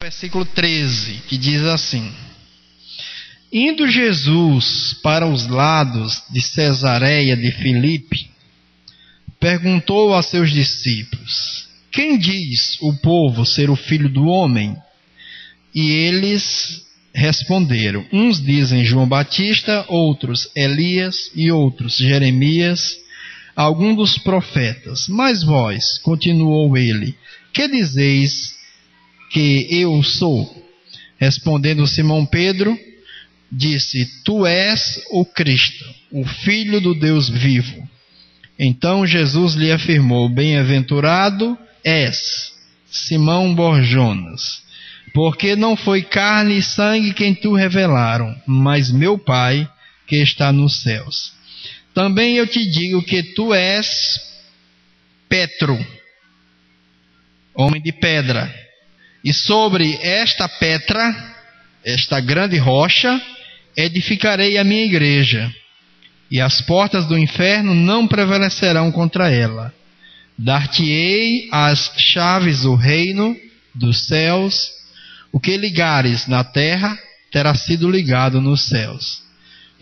Versículo 13, que diz assim: Indo Jesus para os lados de Cesareia de Filipe, perguntou a seus discípulos: Quem diz o povo ser o Filho do Homem? E eles responderam: Uns dizem João Batista, outros Elias e outros Jeremias, algum dos profetas. Mas vós, continuou ele, que dizeis que eu sou? Respondendo Simão Pedro, disse: Tu és o Cristo, o Filho do Deus vivo. Então Jesus lhe afirmou: Bem-aventurado és, Simão Bar-Jonas, porque não foi carne e sangue quem tu revelaram, mas meu Pai que está nos céus. Também eu te digo que tu és Petro, homem de pedra, e sobre esta pedra, esta grande rocha, edificarei a minha igreja, e as portas do inferno não prevalecerão contra ela. Dar-te-ei as chaves do reino dos céus. O que ligares na terra terá sido ligado nos céus,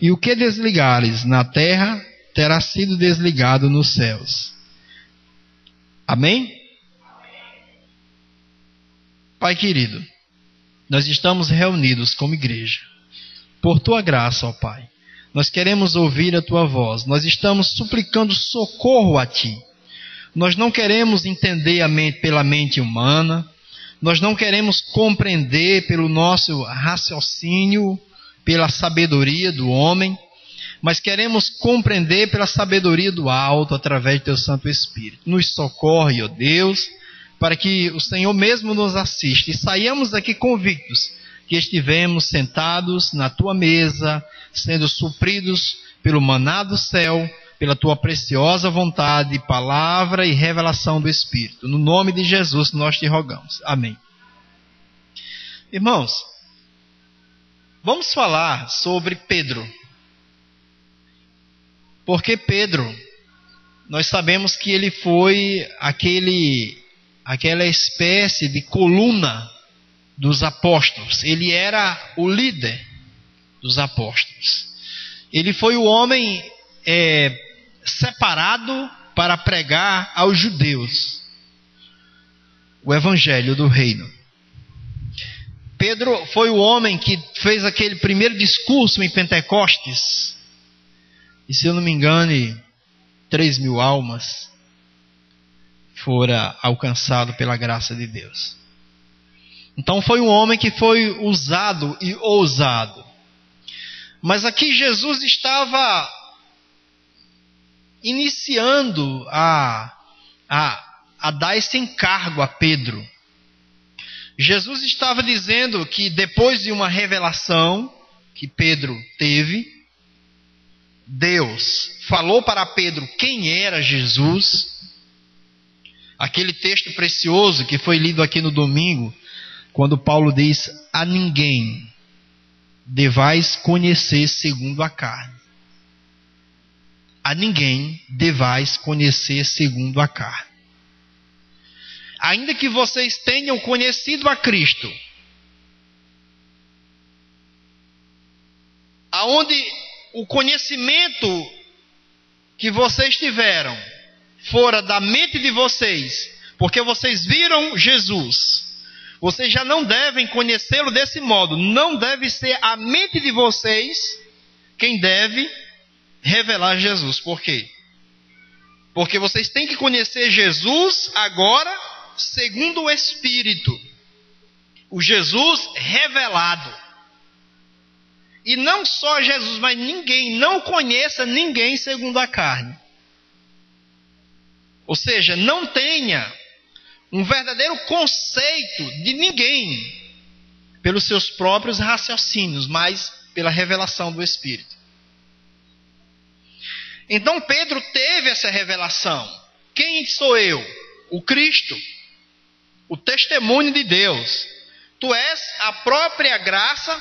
e o que desligares na terra terá sido desligado nos céus. Amém? Pai querido, nós estamos reunidos como igreja. Por tua graça, ó Pai, nós queremos ouvir a tua voz. Nós estamos suplicando socorro a ti. Nós não queremos entender pela mente humana. Nós não queremos compreender pelo nosso raciocínio, pela sabedoria do homem, mas queremos compreender pela sabedoria do alto, através do teu Santo Espírito. Nos socorre, ó Deus, para que o Senhor mesmo nos assista e saiamos daqui convictos que estivemos sentados na tua mesa, sendo supridos pelo maná do céu, pela tua preciosa vontade, palavra e revelação do Espírito. No nome de Jesus nós te rogamos. Amém. Irmãos, vamos falar sobre Pedro. Porque Pedro, nós sabemos que ele foi aquela espécie de coluna dos apóstolos. Ele era o líder dos apóstolos. Ele foi o homem separado para pregar aos judeus o evangelho do reino. Pedro foi o homem que fez aquele primeiro discurso em Pentecostes, e se eu não me engano 3.000 almas foram alcançadas pela graça de Deus. Então foi um homem que foi usado e ousado. Mas aqui Jesus estava iniciando a dar esse encargo a Pedro. Jesus estava dizendo que depois de uma revelação que Pedro teve, Deus falou para Pedro quem era Jesus. Aquele texto precioso que foi lido aqui no domingo, quando Paulo diz: a ninguém devais conhecer segundo a carne. A ninguém devais conhecer segundo a carne. Ainda que vocês tenham conhecido a Cristo, aonde o conhecimento que vocês tiveram fora da mente de vocês, porque vocês viram Jesus, vocês já não devem conhecê-lo desse modo. Não deve ser a mente de vocês quem deve revelar Jesus. Por quê? Porque vocês têm que conhecer Jesus agora segundo o Espírito, o Jesus revelado. E não só Jesus, mas ninguém, não conheça ninguém segundo a carne. Ou seja, não tenha um verdadeiro conceito de ninguém pelos seus próprios raciocínios, mas pela revelação do Espírito. Então Pedro teve essa revelação. Quem sou eu? O Cristo, o testemunho de Deus. Tu és a própria graça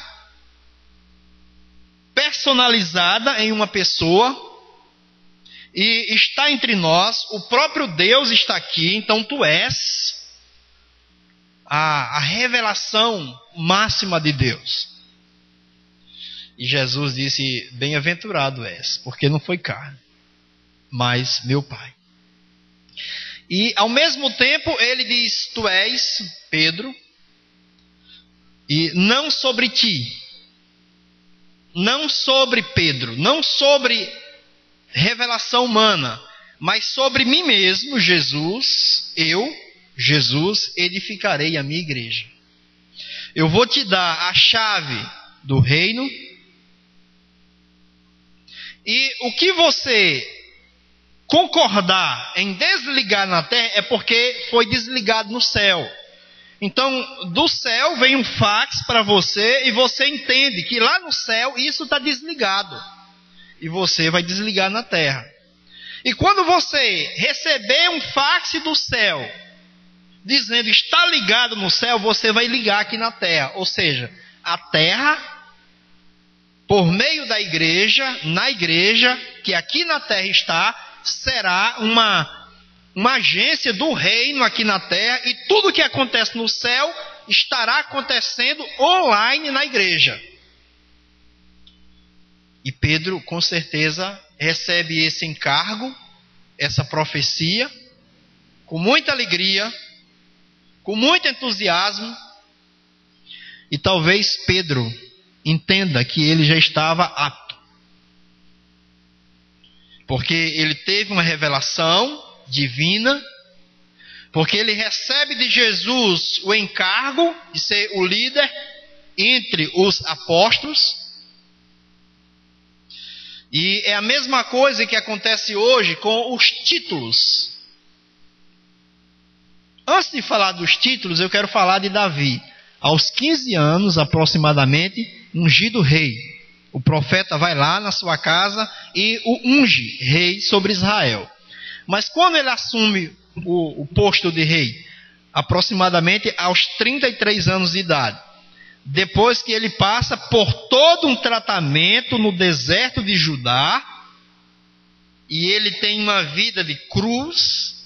personalizada em uma pessoa, e está entre nós. O próprio Deus está aqui. Então tu és a revelação máxima de Deus. E Jesus disse: bem-aventurado és, porque não foi carne, mas meu Pai. E ao mesmo tempo ele diz: tu és Pedro, e não sobre ti, não sobre Pedro, não sobre revelação humana, mas sobre mim mesmo, Jesus, Jesus, edificarei a minha igreja. Eu vou te dar a chave do reino, e o que você concordar em desligar na terra é porque foi desligado no céu. Então, do céu vem um fax para você e você entende que lá no céu isso está desligado. E você vai desligar na terra. E quando você receber um fax do céu, dizendo está ligado no céu, você vai ligar aqui na terra. Ou seja, a terra, por meio da igreja, na igreja, que aqui na terra está, será uma agência do reino aqui na terra, e tudo que acontece no céu estará acontecendo online na igreja. E Pedro, com certeza, recebe esse encargo, essa profecia, com muita alegria, com muito entusiasmo, e talvez Pedro entenda que ele já estava apto, porque ele teve uma revelação divina, porque ele recebe de Jesus o encargo de ser o líder entre os apóstolos. E é a mesma coisa que acontece hoje com os títulos. Antes de falar dos títulos, eu quero falar de Davi. Aos 15 anos aproximadamente, ungido rei. O profeta vai lá na sua casa e o unge rei sobre Israel. Mas quando ele assume o posto de rei, aproximadamente aos 33 anos de idade, depois que ele passa por todo um tratamento no deserto de Judá, e ele tem uma vida de cruz,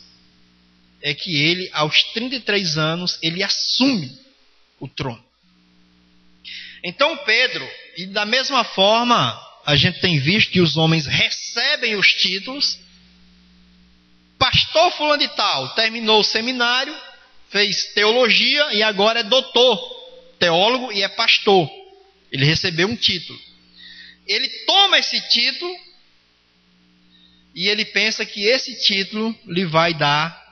é que ele, aos 33 anos, ele assume o trono. Então Pedro, e da mesma forma, a gente tem visto que os homens recebem os títulos. Pastor fulano de tal, terminou o seminário, fez teologia e agora é doutor, teólogo e é pastor. Ele recebeu um título. Ele toma esse título e ele pensa que esse título lhe vai dar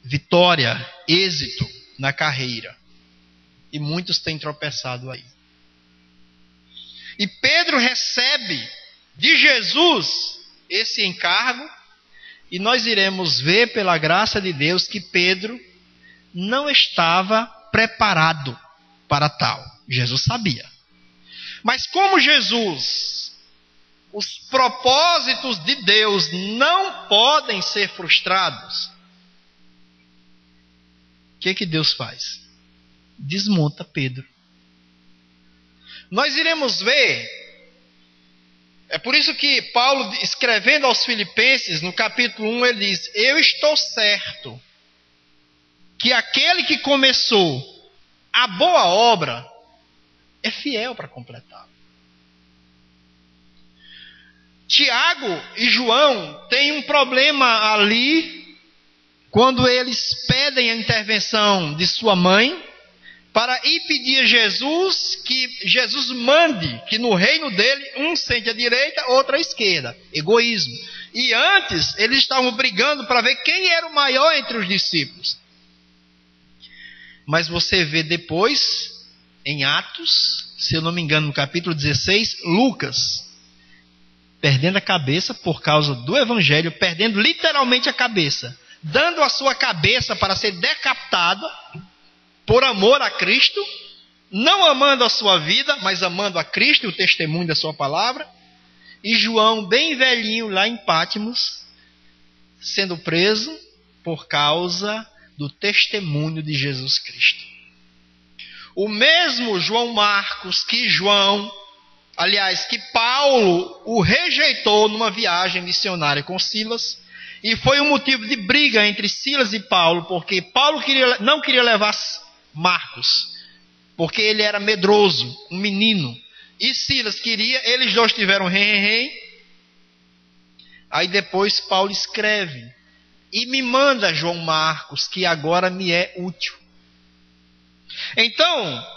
vitória, êxito na carreira. E muitos têm tropeçado aí. E Pedro recebe de Jesus esse encargo, e nós iremos ver pela graça de Deus que Pedro não estava preparado para tal. Jesus sabia. Mas como Jesus, os propósitos de Deus não podem ser frustrados, o que Deus faz? Desmonta Pedro. Nós iremos ver. É por isso que Paulo, escrevendo aos Filipenses, no capítulo 1, ele diz: eu estou certo que aquele que começou a boa obra é fiel para completá-la. Tiago e João têm um problema ali, quando eles pedem a intervenção de sua mãe, para ir pedir a Jesus que Jesus mande que no reino dele um sente à direita, outro à esquerda. Egoísmo. E antes eles estavam brigando para ver quem era o maior entre os discípulos. Mas você vê depois, em Atos, se eu não me engano, no capítulo 16, Lucas perdendo a cabeça por causa do evangelho, perdendo literalmente a cabeça, dando a sua cabeça para ser decapitado, por amor a Cristo, não amando a sua vida, mas amando a Cristo e o testemunho da sua palavra. E João, bem velhinho lá em Pátimos, sendo preso por causa do testemunho de Jesus Cristo. O mesmo João Marcos que Paulo o rejeitou numa viagem missionária com Silas, E foi um motivo de briga entre Silas e Paulo, porque Paulo não queria levar Marcos, porque ele era medroso, um menino. E Silas queria, eles dois tiveram rei. Aí depois Paulo escreve e me manda João Marcos, que agora me é útil. Então,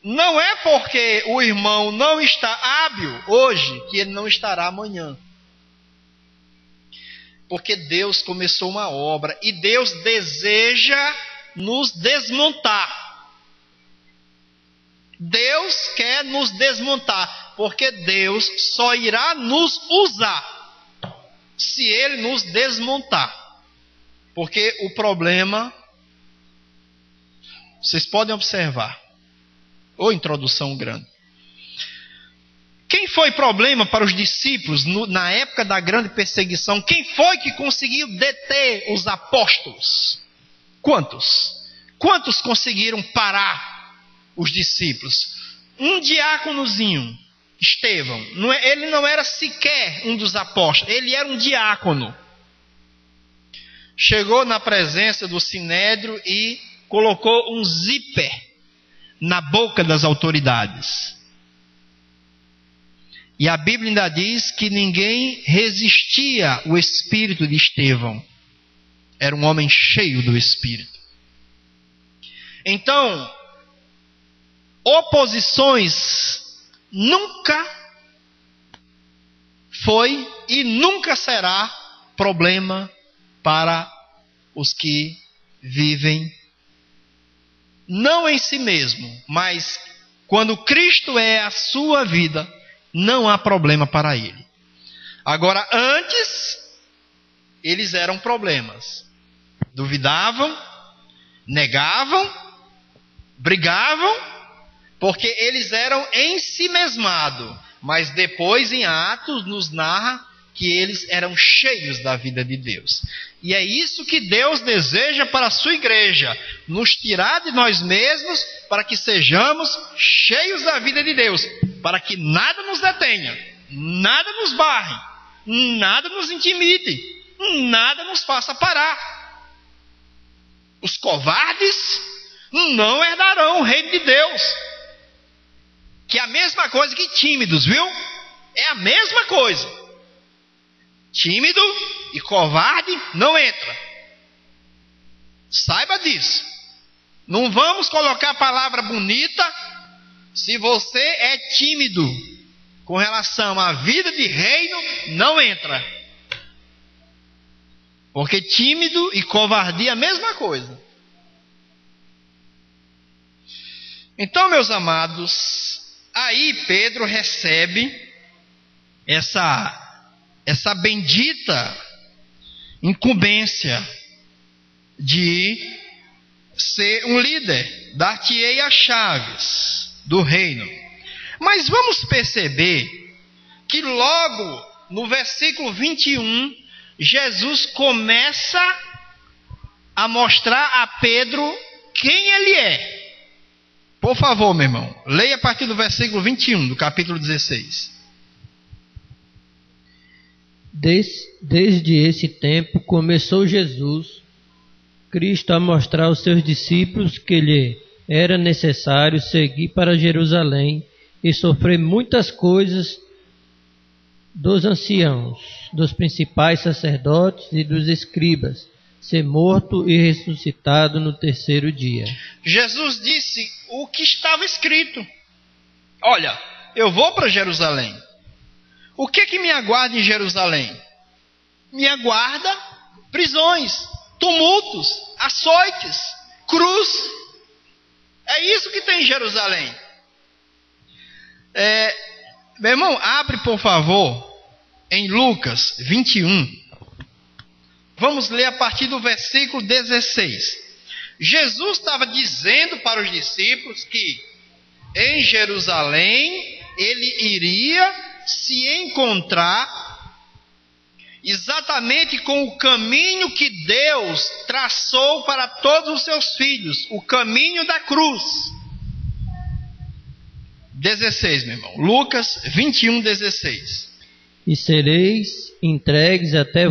não é porque o irmão não está hábil hoje que ele não estará amanhã. Porque Deus começou uma obra e Deus deseja nos desmontar. Deus quer nos desmontar, porque Deus só irá nos usar se Ele nos desmontar. Porque o problema, vocês podem observar, ou introdução grande. Quem foi problema para os discípulos na época da grande perseguição? Quem foi que conseguiu deter os apóstolos? Quantos? Quantos conseguiram parar os discípulos? Um diáconozinho, Estevão. Ele não era sequer um dos apóstolos, ele era um diácono. Chegou na presença do sinédrio e colocou um zíper na boca das autoridades. E a Bíblia ainda diz que ninguém resistia ao espírito de Estevão. Era um homem cheio do Espírito. Então, oposições nunca foi e nunca será problema para os que vivem não em si mesmo, mas quando Cristo é a sua vida, não há problema para ele. Agora, antes, eles eram problemas. Duvidavam, negavam, brigavam, porque eles eram ensimesmados. Mas depois, em Atos, nos narra que eles eram cheios da vida de Deus. E é isso que Deus deseja para a sua igreja, nos tirar de nós mesmos, para que sejamos cheios da vida de Deus, para que nada nos detenha, nada nos barre, nada nos intimide, nada nos faça parar. Os covardes não herdarão o reino de Deus. Que é a mesma coisa que tímidos, viu? É a mesma coisa. Tímido e covarde não entra. Saiba disso. Não vamos colocar a palavra bonita se você é tímido com relação à vida de reino, não entra. Porque tímido e covardia é a mesma coisa. Então, meus amados, aí Pedro recebe essa bendita incumbência de ser um líder, dar-te-ei as chaves do reino. Mas vamos perceber que logo no versículo 21, Jesus começa a mostrar a Pedro quem ele é. Por favor, meu irmão, leia a partir do versículo 21 do capítulo 16. Desde esse tempo começou Jesus, Cristo, a mostrar aos seus discípulos que lhe era necessário seguir para Jerusalém e sofrer muitas coisas dos anciãos, dos principais sacerdotes e dos escribas, ser morto e ressuscitado no terceiro dia. Jesus disse o que estava escrito. Olha, eu vou para Jerusalém. O que me aguarda em Jerusalém? Me aguarda prisões, tumultos, açoites, cruz. É isso que tem em Jerusalém. Meu irmão, abre por favor em Lucas 21. Vamos ler a partir do versículo 16. Jesus estava dizendo para os discípulos que em Jerusalém ele iria se encontrar exatamente com o caminho que Deus traçou para todos os seus filhos, o caminho da cruz. 16, meu irmão. Lucas 21, 16. E sereis entregues até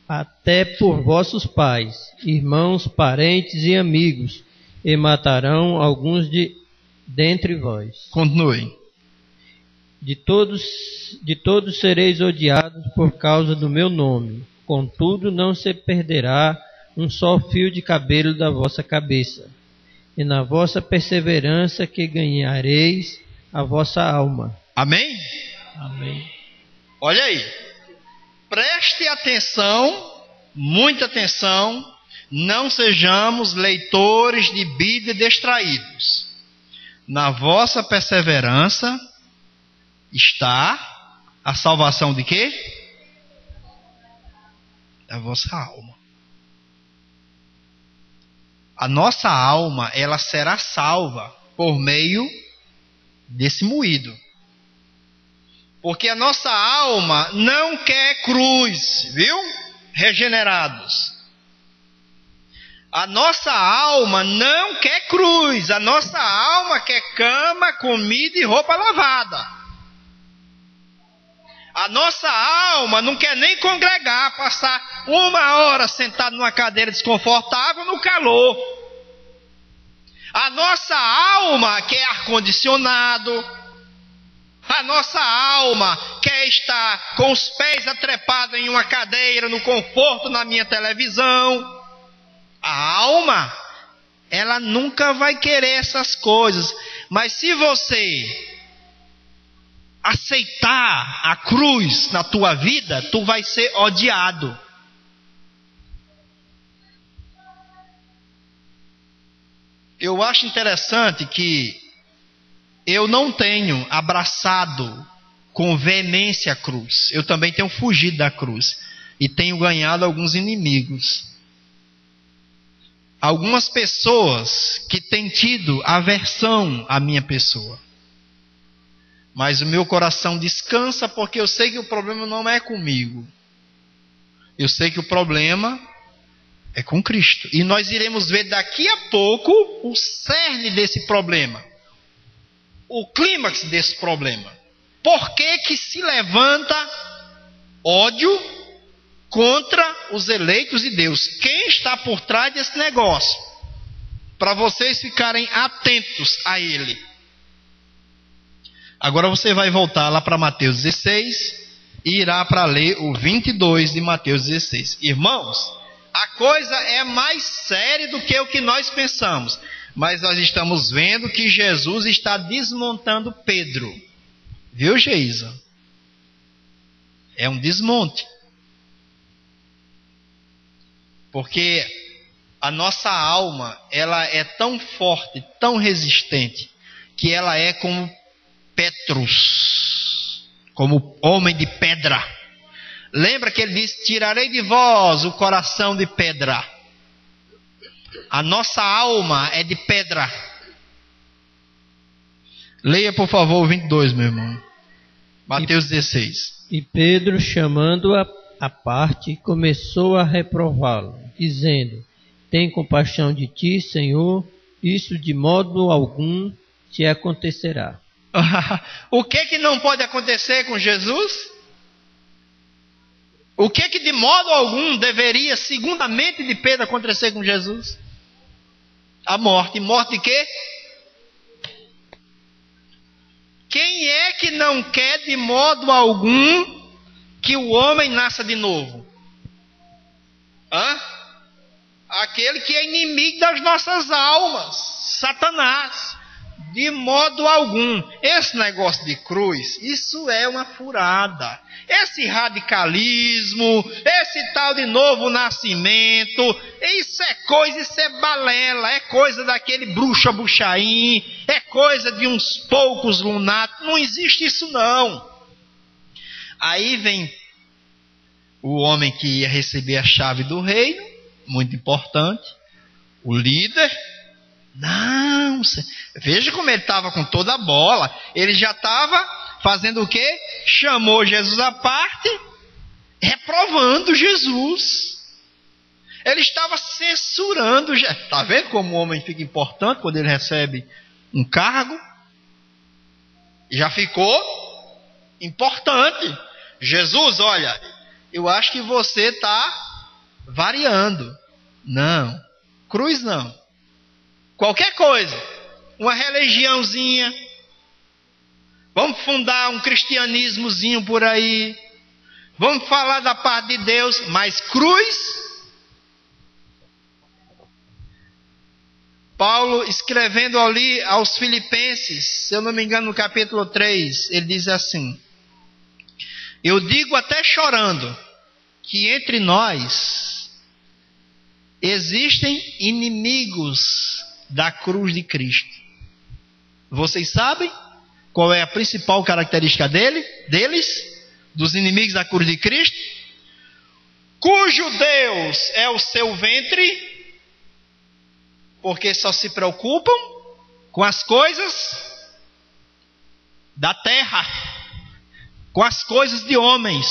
até por vossos pais, irmãos, parentes e amigos, e matarão alguns dentre vós. Continue. De todos sereis odiados por causa do meu nome. Contudo, não se perderá um só fio de cabelo da vossa cabeça. E na vossa perseverança que ganhareis a vossa alma. Amém? Amém. Olha aí. Preste atenção, muita atenção. Não sejamos leitores de Bíblia distraídos. Na vossa perseverança está a salvação de quê? Da vossa alma. A nossa alma, ela será salva por meio desse moído. Porque a nossa alma não quer cruz, viu? Regenerados. A nossa alma não quer cruz. A nossa alma quer cama, comida e roupa lavada. A nossa alma não quer nem congregar, passar 1 hora sentado numa cadeira desconfortável no calor. A nossa alma quer ar-condicionado. A nossa alma quer estar com os pés atrepados em uma cadeira, no conforto na minha televisão. A alma, ela nunca vai querer essas coisas. Mas se você aceitar a cruz na tua vida, tu vai ser odiado. Eu acho interessante que eu não tenho abraçado com veemência a cruz. Eu também tenho fugido da cruz e tenho ganhado alguns inimigos. Algumas pessoas que têm tido aversão à minha pessoa. Mas o meu coração descansa porque eu sei que o problema não é comigo. Eu sei que o problema é com Cristo. E nós iremos ver daqui a pouco o cerne desse problema. O clímax desse problema. Por que se levanta ódio contra os eleitos de Deus? Quem está por trás desse negócio? Para vocês ficarem atentos a ele. Agora você vai voltar lá para Mateus 16 e irá para ler o 22 de Mateus 16. Irmãos, a coisa é mais séria do que o que nós pensamos. Mas nós estamos vendo que Jesus está desmontando Pedro. Viu, Geisa? É um desmonte. Porque a nossa alma, ela é tão forte, tão resistente, que ela é como Petrus, como homem de pedra. Lembra que ele disse: tirarei de vós o coração de pedra. A nossa alma é de pedra. Leia por favor o 22, meu irmão. Mateus 16. E Pedro, chamando-a à parte, começou a reprová-lo, dizendo: tem compaixão de ti, Senhor, isso de modo algum te acontecerá. O que não pode acontecer com Jesus? O que de modo algum deveria, segundo a mente de Pedro, acontecer com Jesus? A morte. Morte de quê? Quem é que não quer de modo algum que o homem nasça de novo? Aquele que é inimigo das nossas almas, Satanás. De modo algum. Esse negócio de cruz, isso é uma furada. Esse radicalismo, esse tal de novo nascimento, isso é coisa, isso é balela, é coisa daquele bruxa buchaim, é coisa de uns poucos lunáticos. Não existe isso não. Aí vem o homem que ia receber a chave do reino, muito importante, o líder. Não, veja como ele estava com toda a bola. Ele já estava fazendo o quê? Chamou Jesus à parte, reprovando Jesus. Ele estava censurando. Está vendo como o homem fica importante quando ele recebe um cargo? Já ficou importante. Jesus, olha, eu acho que você está variando. Não. Cruz não. Qualquer coisa. Uma religiãozinha. Vamos fundar um cristianismozinho por aí. Vamos falar da parte de Deus. Mas cruz. Paulo, escrevendo ali aos Filipenses, se eu não me engano, no capítulo 3, ele diz assim: eu digo até chorando, que entre nós existem inimigos da cruz de Cristo. Vocês sabem qual é a principal característica deles? Dos inimigos da cruz de Cristo? Cujo Deus é o seu ventre, porque só se preocupam com as coisas da terra, com as coisas de homens.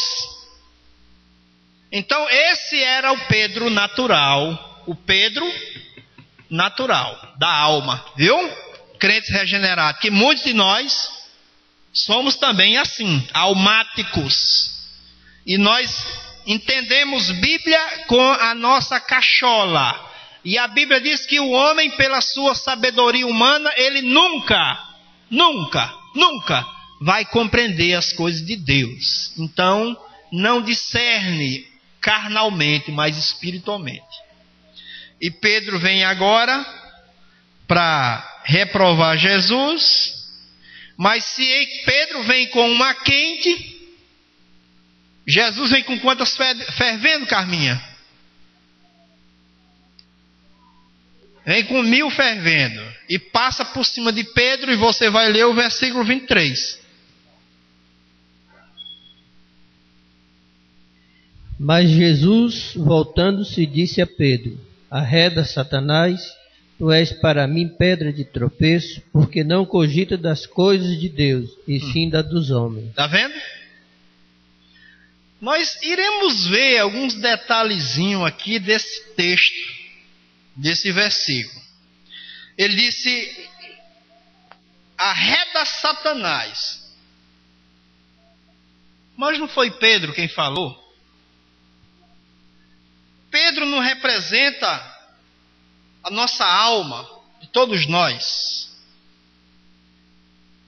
Então esse era o Pedro natural, da alma, viu? Crentes regenerados, que muitos de nós somos também assim, almáticos. E nós entendemos Bíblia com a nossa cachola. E a Bíblia diz que o homem, pela sua sabedoria humana, ele nunca vai compreender as coisas de Deus. Então, não discerne carnalmente, mas espiritualmente. E Pedro vem agora para reprovar Jesus. Mas se Pedro vem com uma quente, Jesus vem com quantas fervendo, Carminha? Vem com 1000 fervendo. E passa por cima de Pedro, e você vai ler o versículo 23. Mas Jesus, voltando-se, disse a Pedro: arreda, Satanás, tu és para mim pedra de tropeço, porque não cogita das coisas de Deus, e sim das dos homens. Está vendo? Nós iremos ver alguns detalhezinhos aqui desse texto, desse versículo. Ele disse: arreda, Satanás. Mas não foi Pedro quem falou? Pedro não representa a nossa alma, de todos nós.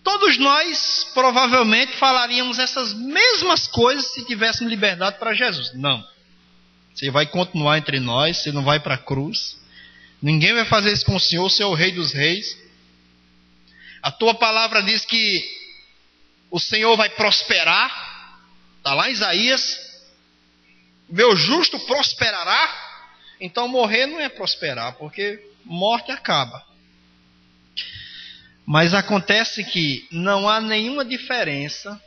Todos nós provavelmente falaríamos essas mesmas coisas se tivéssemos liberdade para Jesus. Não. Você vai continuar entre nós, você não vai para a cruz. Ninguém vai fazer isso com o Senhor, o Senhor é o Rei dos Reis. A tua palavra diz que o Senhor vai prosperar. Está lá em Isaías. Meu justo prosperará. Então morrer não é prosperar, porque morte acaba. Mas acontece que não há nenhuma diferença,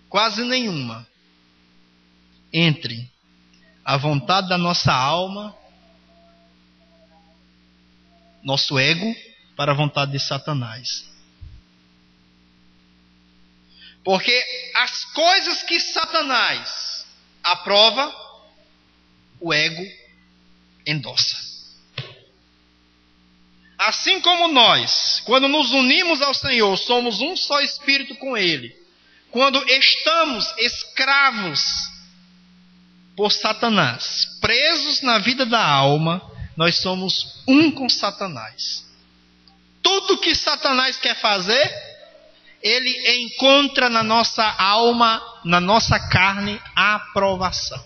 quase nenhuma, entre a vontade da nossa alma, nosso ego, para a vontade de Satanás. Porque as coisas que Satanás aprova, o ego endossa. Assim como nós, quando nos unimos ao Senhor, somos um só espírito com Ele. Quando estamos escravos por Satanás, presos na vida da alma, nós somos um com Satanás. Tudo que Satanás quer fazer, ele encontra na nossa alma, na nossa carne, a aprovação.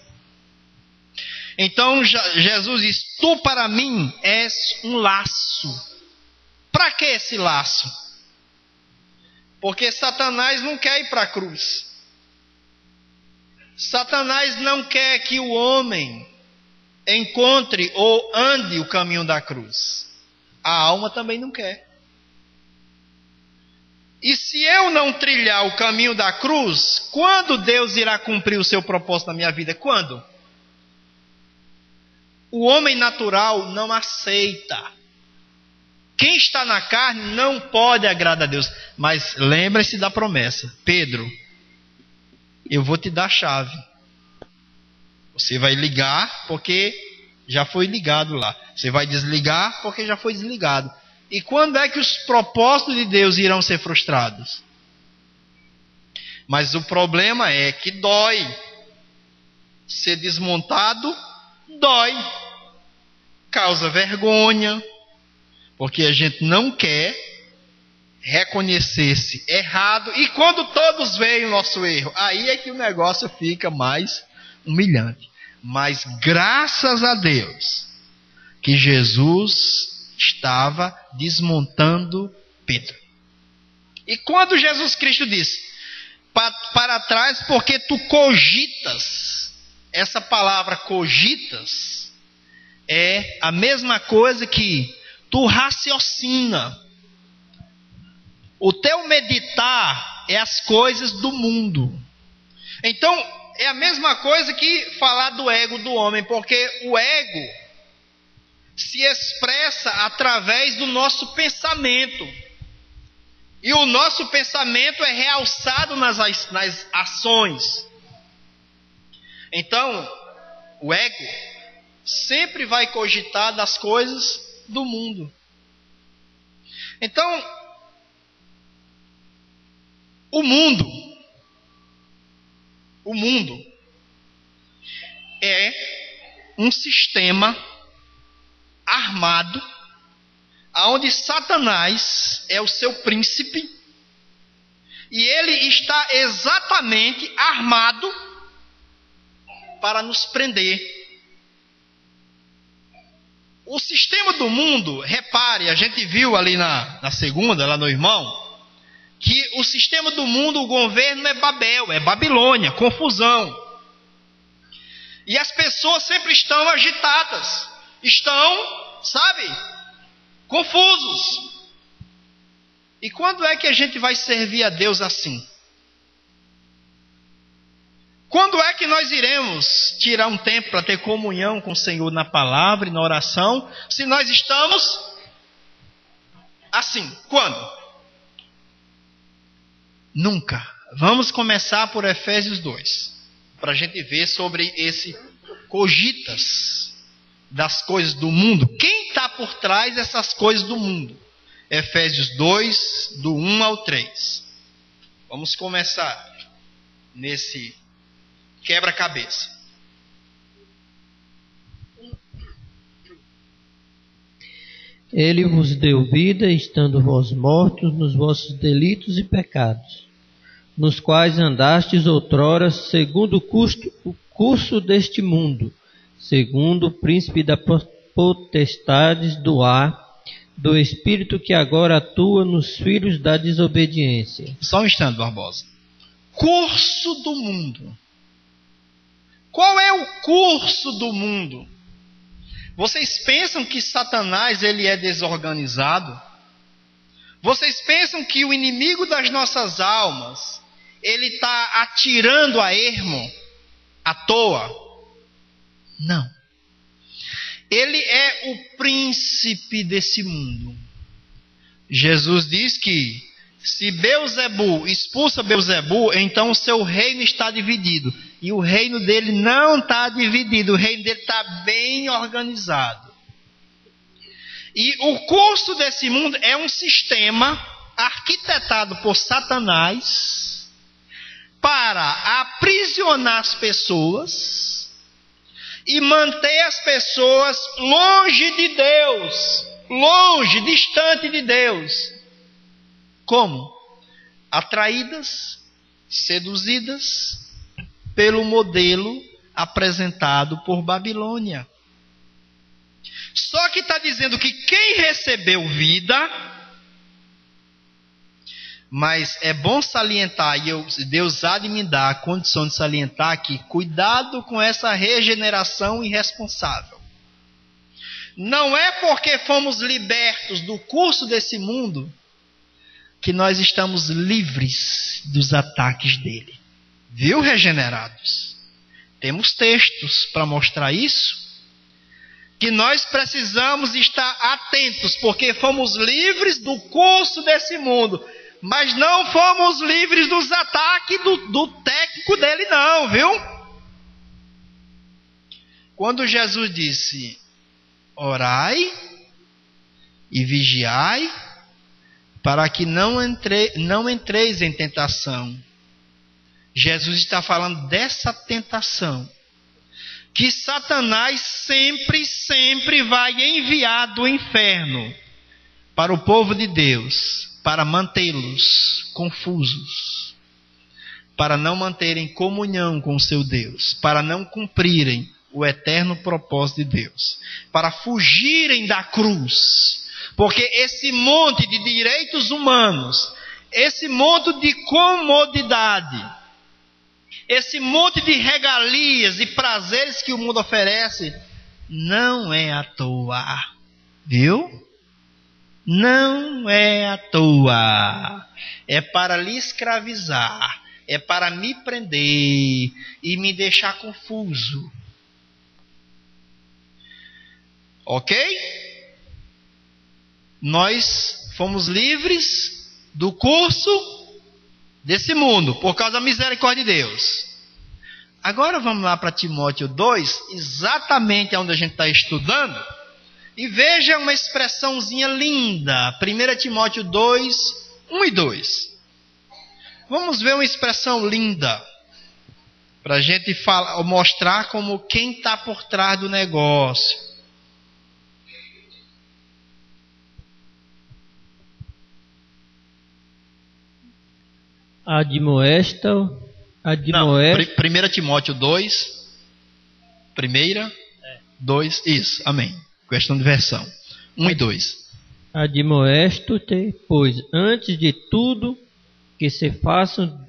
Então Jesus diz: tu para mim és um laço. Para que esse laço? Porque Satanás não quer ir para a cruz. Satanás não quer que o homem encontre ou ande o caminho da cruz. A alma também não quer. E se eu não trilhar o caminho da cruz, quando Deus irá cumprir o seu propósito na minha vida? Quando? O homem natural não aceita. Quem está na carne não pode agradar a Deus. Mas lembre-se da promessa. Pedro, eu vou te dar a chave. Você vai ligar porque já foi ligado lá. Você vai desligar porque já foi desligado. E quando é que os propósitos de Deus irão ser frustrados? Mas o problema é que dói. ser desmontado dói, causa vergonha, porque a gente não quer reconhecer-se errado, e quando todos veem o nosso erro, aí é que o negócio fica mais humilhante. Mas graças a Deus que Jesus estava desmontando Pedro. E quando Jesus Cristo disse: para trás, porque tu cogitas, essa palavra cogitas é a mesma coisa que tu raciocina. O teu meditar é as coisas do mundo. Então, é a mesma coisa que falar do ego do homem, porque o ego se expressa através do nosso pensamento. E o nosso pensamento é realçado nas ações. Então, o ego sempre vai cogitar das coisas do mundo. Então, o mundo é um sistema armado, onde Satanás é o seu príncipe, e ele está exatamente armado para nos prender. O sistema do mundo, repare, a gente viu ali na segunda, lá no irmão, que o sistema do mundo, o governo é Babel, é Babilônia, confusão. E as pessoas sempre estão agitadas, estão, confusos. E quando é que a gente vai servir a Deus assim? Quando é que nós iremos tirar um tempo para ter comunhão com o Senhor na palavra e na oração, se nós estamos assim? Quando? Nunca. Vamos começar por Efésios 2, para a gente ver sobre esse cogitas das coisas do mundo. Quem está por trás dessas coisas do mundo? Efésios 2, do 1 ao 3. Vamos começar nesse quebra-cabeça. Ele vos deu vida, estando vós mortos nos vossos delitos e pecados, nos quais andastes outrora, segundo o curso deste mundo, segundo o príncipe da potestades do ar, do espírito que agora atua nos filhos da desobediência. Só um instante, Barbosa. Curso do mundo. Qual é o curso do mundo? Vocês pensam que Satanás ele é desorganizado? Vocês pensam que o inimigo das nossas almas ele está atirando a ermo à toa? Não. Ele é o príncipe desse mundo. Jesus diz que se Beelzebu expulsa Beelzebu, então o seu reino está dividido. E o reino dele não está dividido, o reino dele está bem organizado. E o curso desse mundo é um sistema arquitetado por Satanás para aprisionar as pessoas e manter as pessoas longe de Deus, longe, distante de Deus. Como? Atraídas, seduzidas pelo modelo apresentado por Babilônia. Só que está dizendo que quem recebeu vida, mas é bom salientar, e Deus há de me dar a condição de salientar que cuidado com essa regeneração irresponsável. Não é porque fomos libertos do curso desse mundo que nós estamos livres dos ataques dele. Viu, regenerados? Temos textos para mostrar isso. Que nós precisamos estar atentos, porque fomos livres do curso desse mundo, mas não fomos livres dos ataques do técnico dele não, viu? Quando Jesus disse, orai e vigiai, para que não entreis em tentação. Jesus está falando dessa tentação que Satanás sempre vai enviar do inferno para o povo de Deus, para mantê-los confusos, para não manterem comunhão com o seu Deus, para não cumprirem o eterno propósito de Deus, para fugirem da cruz, porque esse monte de direitos humanos, esse monte de comodidade, esse monte de regalias e prazeres que o mundo oferece, não é à toa, viu? Não é à toa, é para lhe escravizar, é para me prender e me deixar confuso. Ok? Nós fomos livres do curso desse mundo, por causa da misericórdia de Deus. Agora vamos lá para Timóteo 2, exatamente onde a gente está estudando, e veja uma expressãozinha linda, 1 Timóteo 2, 1 e 2. Vamos ver uma expressão linda, para a gente mostrar como quem está por trás do negócio. Admoesta. 1 Timóteo 2, 2, isso, amém. Questão de versão. 1 e 2. Admoesto-te, pois, antes de tudo, que se façam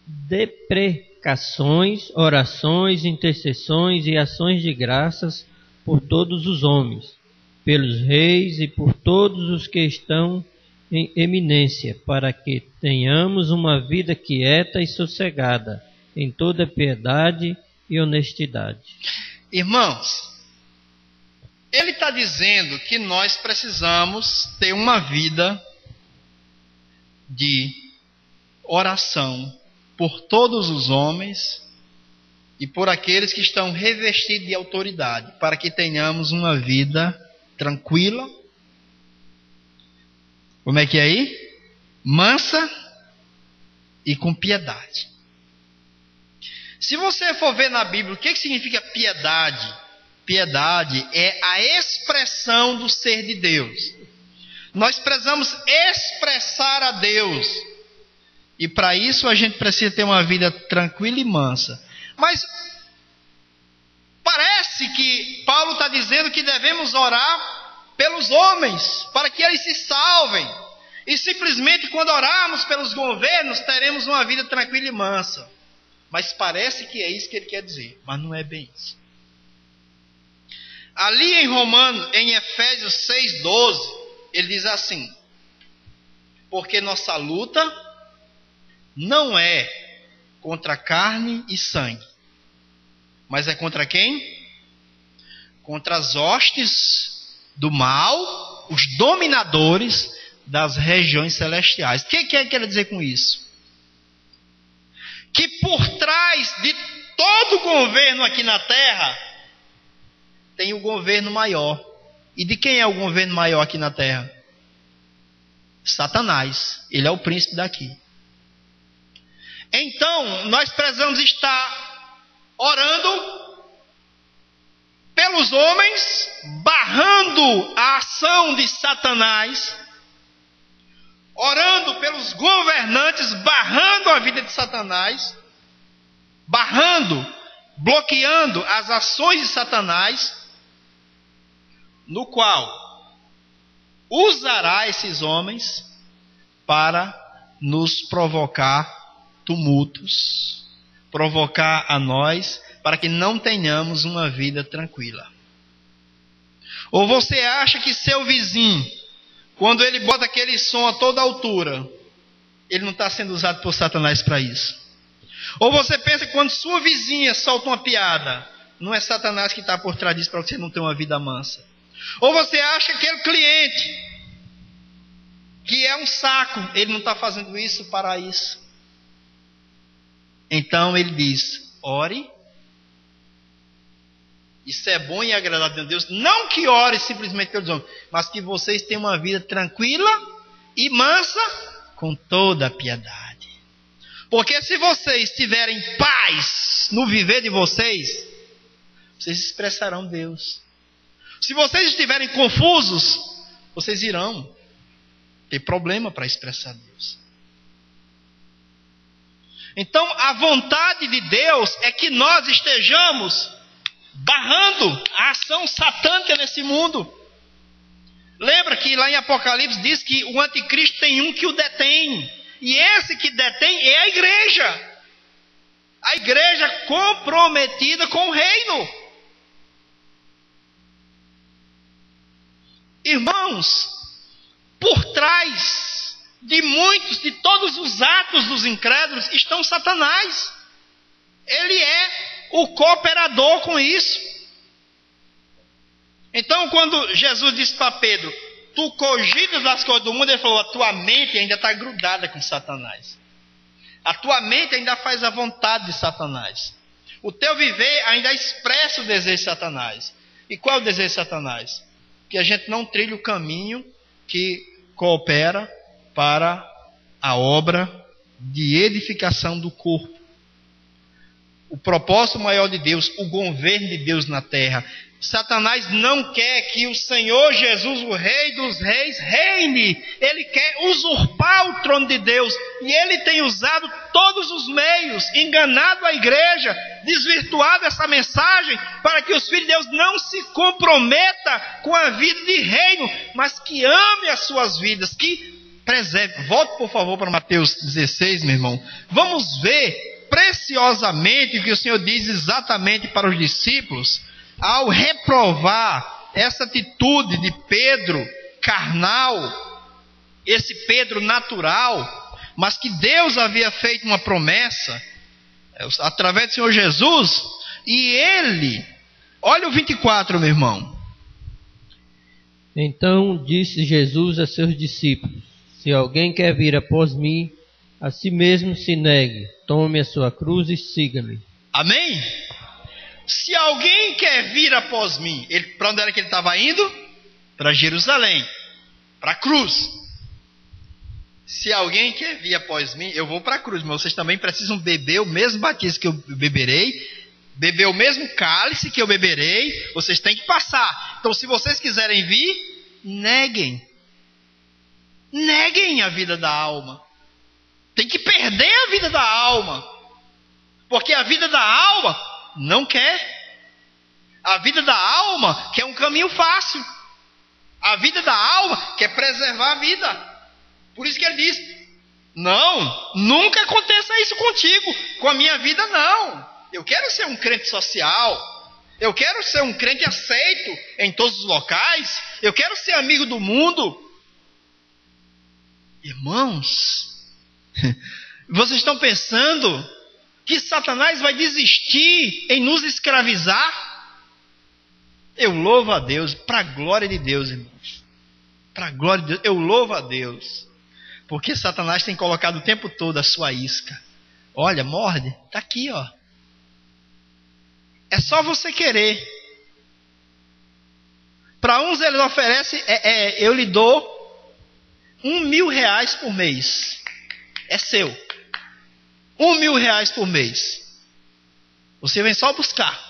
deprecações, orações, intercessões e ações de graças por todos os homens, pelos reis e por todos os que estão em eminência, para que tenhamos uma vida quieta e sossegada, em toda piedade e honestidade. Irmãos, ele está dizendo que nós precisamos ter uma vida de oração por todos os homens e por aqueles que estão revestidos de autoridade, para que tenhamos uma vida tranquila. Como é que é aí? Mansa e com piedade. Se você for ver na Bíblia o que significa piedade, piedade é a expressão do ser de Deus. Nós precisamos expressar a Deus. E para isso a gente precisa ter uma vida tranquila e mansa. Mas parece que Paulo está dizendo que devemos orar pelos homens, para que eles se salvem. E simplesmente quando orarmos pelos governos, teremos uma vida tranquila e mansa. Mas parece que é isso que ele quer dizer, mas não é bem isso. Ali em Efésios 6:12, ele diz assim: porque nossa luta não é contra carne e sangue, mas é contra quem? Contra as hostes do mal, os dominadores das regiões celestiais. O que quer dizer com isso? Que por trás de todo governo aqui na terra, tem o governo maior. E de quem é o governo maior aqui na terra? Satanás. Ele é o príncipe daqui. Então, nós precisamos estar orando pelos homens, barrando a ação de Satanás, orando pelos governantes, barrando a vida de Satanás, bloqueando as ações de Satanás, no qual usará esses homens para nos provocar tumultos, provocar a nós, para que não tenhamos uma vida tranquila. Ou você acha que seu vizinho, quando ele bota aquele som a toda altura, ele não está sendo usado por Satanás para isso? Ou você pensa que quando sua vizinha solta uma piada, não é Satanás que está por trás disso para você não ter uma vida mansa? Ou você acha que aquele cliente, que é um saco, ele não está fazendo isso para isso? Então ele diz: ore. Isso é bom e agradável a Deus. Não que ore simplesmente pelos homens, mas que vocês tenham uma vida tranquila e mansa, com toda a piedade. Porque se vocês tiverem paz no viver de vocês, vocês expressarão Deus. Se vocês estiverem confusos, vocês irão ter problema para expressar Deus. Então, a vontade de Deus é que nós estejamos barrando a ação satânica nesse mundo. Lembra que lá em Apocalipse diz que o anticristo tem um que o detém. E esse que detém é a igreja. A igreja comprometida com o reino. Irmãos, por trás de muitos, de todos os atos dos incrédulos, estão Satanás. Ele é o cooperador com isso. Então, quando Jesus disse para Pedro, tu cogitas das coisas do mundo, ele falou, a tua mente ainda está grudada com Satanás. A tua mente ainda faz a vontade de Satanás. O teu viver ainda expressa o desejo de Satanás. E qual é o desejo de Satanás? Que a gente não trilhe o caminho que coopera para a obra de edificação do corpo. O propósito maior de Deus, o governo de Deus na terra. Satanás não quer que o Senhor Jesus, o Rei dos Reis, reine. Ele quer usurpar o trono de Deus. E ele tem usado todos os meios, enganado a igreja, desvirtuado essa mensagem, para que os filhos de Deus não se comprometam com a vida de reino, mas que ame as suas vidas, que preserve. Volte, por favor, para Mateus 16, meu irmão. Vamos ver preciosamente o que o Senhor diz exatamente para os discípulos, ao reprovar essa atitude de Pedro carnal, esse Pedro natural, mas que Deus havia feito uma promessa através do Senhor Jesus, e ele, olha o 24, meu irmão. Então disse Jesus a seus discípulos: se alguém quer vir após mim, a si mesmo se negue, tome a sua cruz e siga-me. Amém? Se alguém quer vir após mim, para onde era que ele estava indo? Para Jerusalém, para a cruz. Se alguém quer vir após mim, eu vou para a cruz, mas vocês também precisam beber o mesmo batismo que eu beberei, beber o mesmo cálice que eu beberei, vocês têm que passar. Então, se vocês quiserem vir, neguem a vida da alma. Tem que perder a vida da alma, porque a vida da alma não quer. A vida da alma quer um caminho fácil. A vida da alma quer preservar a vida. Por isso que ele diz: não, nunca aconteça isso contigo. Com a minha vida, não. Eu quero ser um crente social. Eu quero ser um crente aceito em todos os locais. Eu quero ser amigo do mundo. Irmãos, vocês estão pensando que Satanás vai desistir em nos escravizar? Eu louvo a Deus, para a glória de Deus, irmãos. Para a glória de Deus, eu louvo a Deus. Porque Satanás tem colocado o tempo todo a sua isca. Olha, morde, está aqui, ó. É só você querer. Para uns ele oferece, eu lhe dou R$1.000 por mês. É seu. R$1.000 por mês. Você vem só buscar.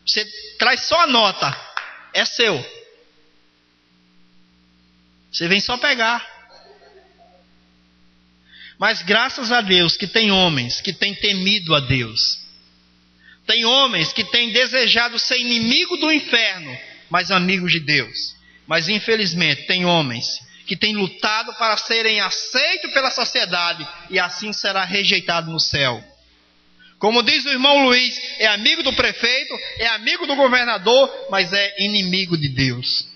Você traz só a nota. É seu. Você vem só pegar. Mas graças a Deus que tem homens que têm temido a Deus. Tem homens que têm desejado ser inimigo do inferno, mas amigos de Deus. Mas infelizmente tem homens que têm lutado para serem aceitos pela sociedade e assim será rejeitado no céu. Como diz o irmão Luiz, é amigo do prefeito, é amigo do governador, mas é inimigo de Deus.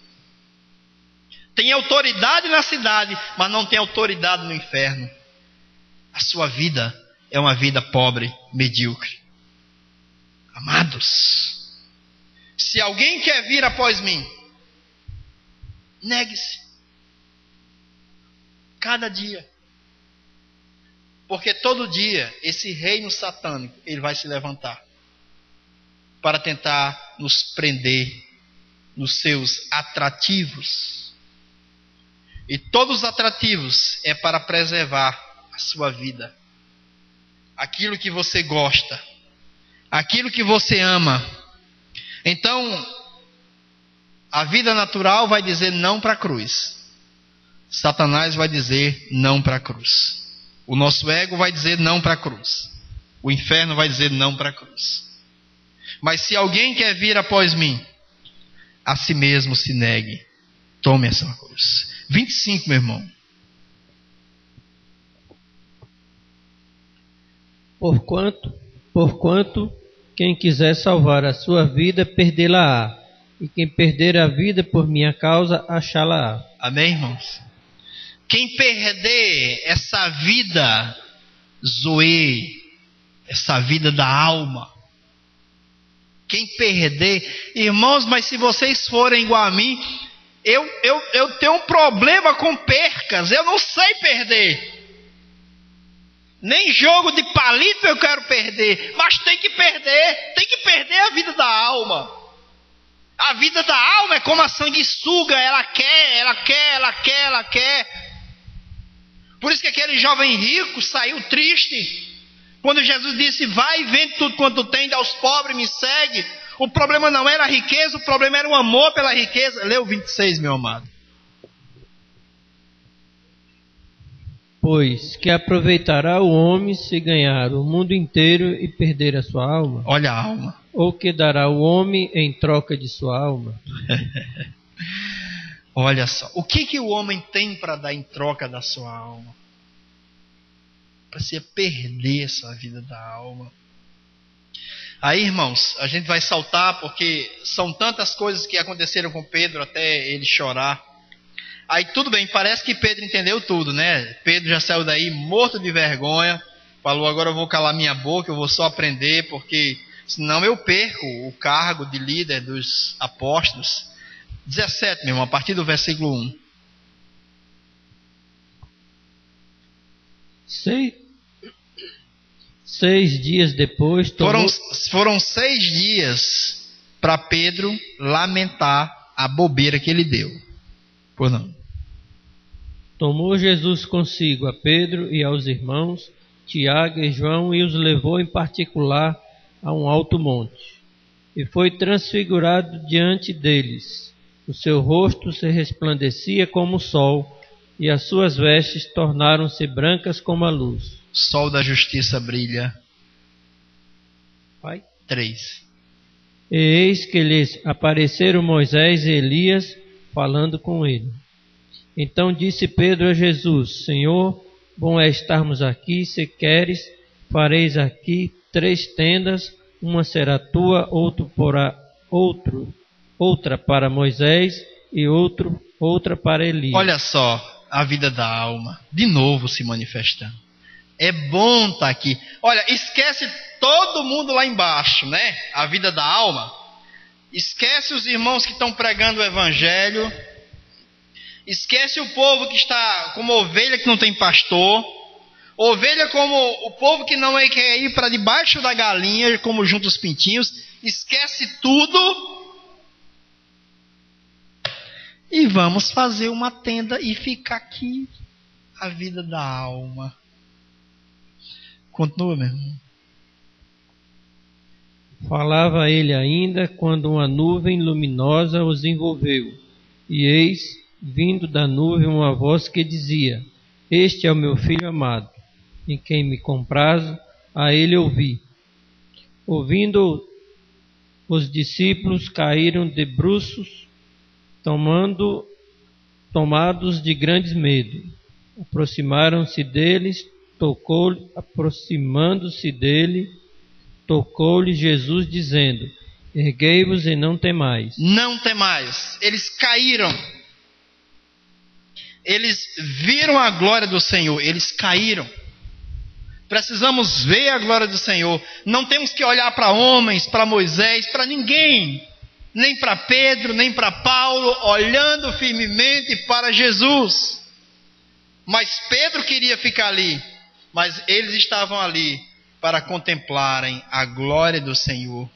Tem autoridade na cidade, mas não tem autoridade no inferno. A sua vida é uma vida pobre, medíocre. Amados, se alguém quer vir após mim, negue-se. Cada dia. Porque todo dia esse reino satânico ele vai se levantar para tentar nos prender nos seus atrativos. E todos os atrativos é para preservar a sua vida. Aquilo que você gosta, aquilo que você ama, Então, a vida natural vai dizer não para a cruz. Satanás vai dizer não para a cruz. O nosso ego vai dizer não para a cruz. O inferno vai dizer não para a cruz. Mas se alguém quer vir após mim, a si mesmo se negue. Tome essa cruz. 25, meu irmão. Porquanto quem quiser salvar a sua vida, perdê-la-á. E quem perder a vida por minha causa, achá-la-á. Amém, irmãos? Quem perder essa vida zoe, essa vida da alma, quem perder, irmãos, mas se vocês forem igual a mim, eu tenho um problema com percas, eu não sei perder. Nem jogo de palito eu quero perder, mas tem que perder a vida da alma. A vida da alma é como a sanguessuga, ela quer. Por isso que aquele jovem rico saiu triste quando Jesus disse: vai e vende tudo quanto tem, dá aos pobres, me segue. O problema não era a riqueza, o problema era o amor pela riqueza. Lê o 26, meu amado. Pois que aproveitará o homem se ganhar o mundo inteiro e perder a sua alma? Olha a alma. Ou que dará o homem em troca de sua alma? Olha só, o que o homem tem para dar em troca da sua alma? Para você perder sua vida da alma. Aí, irmãos, a gente vai saltar porque são tantas coisas que aconteceram com Pedro até ele chorar. Aí tudo bem, parece que Pedro entendeu tudo, né? Pedro já saiu daí morto de vergonha, falou: agora eu vou calar minha boca, eu vou só aprender, porque senão eu perco o cargo de líder dos apóstolos. 17, meu irmão, a partir do versículo 1. Seis dias depois... Foram 6 dias para Pedro lamentar a bobeira que ele deu. Por não. Tomou Jesus consigo a Pedro e aos irmãos, Tiago e João, e os levou em particular a um alto monte. E foi transfigurado diante deles. O seu rosto se resplandecia como o sol, e as suas vestes tornaram-se brancas como a luz. Sol da justiça brilha. Vai. 3. E eis que lhes apareceram Moisés e Elias, falando com ele. Então disse Pedro a Jesus: Senhor, bom é estarmos aqui. Se queres, fareis aqui 3 tendas, uma será tua, outra para Moisés e outra para Elias. Olha só a vida da alma, de novo se manifestando. É bom estar aqui. Olha, esquece todo mundo lá embaixo, né? A vida da alma. Esquece os irmãos que estão pregando o evangelho. Esquece o povo que está como ovelha que não tem pastor. Ovelha como o povo que não quer ir para debaixo da galinha, como junto os pintinhos. Esquece tudo. E vamos fazer uma tenda e ficar aqui. A vida da alma. Continua, meu irmão. Falava ele ainda quando uma nuvem luminosa os envolveu. E eis, vindo da nuvem, uma voz que dizia: Este é o meu filho amado, em quem me comprazo, a ele ouvi. Ouvindo, os discípulos caíram de bruços, tomados de grande medo. Aproximando-se dele, tocou-lhe Jesus, dizendo: Erguei-vos e não temais. Não temais. Eles caíram. Eles viram a glória do Senhor. Eles caíram. Precisamos ver a glória do Senhor. Não temos que olhar para homens, para Moisés, para ninguém. Nem para Pedro, nem para Paulo. Olhando firmemente para Jesus. Mas Pedro queria ficar ali. Mas eles estavam ali para contemplarem a glória do Senhor.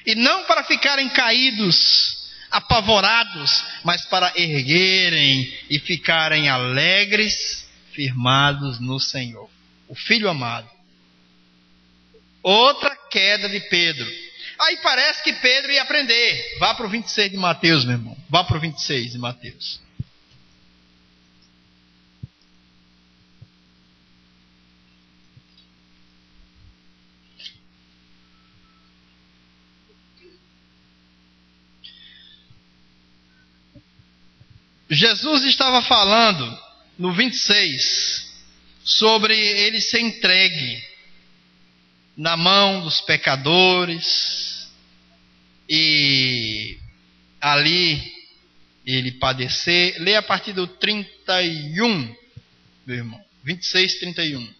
E não para ficarem caídos, apavorados, mas para erguerem e ficarem alegres, firmados no Senhor. O filho amado. Outra queda de Pedro. Aí parece que Pedro ia aprender. Vá para o 26 de Mateus, meu irmão. Vá para o 26 de Mateus. Jesus estava falando no 26 sobre ele ser entregue na mão dos pecadores e ali ele padecer. Lê a partir do 31, meu irmão. 26, 31.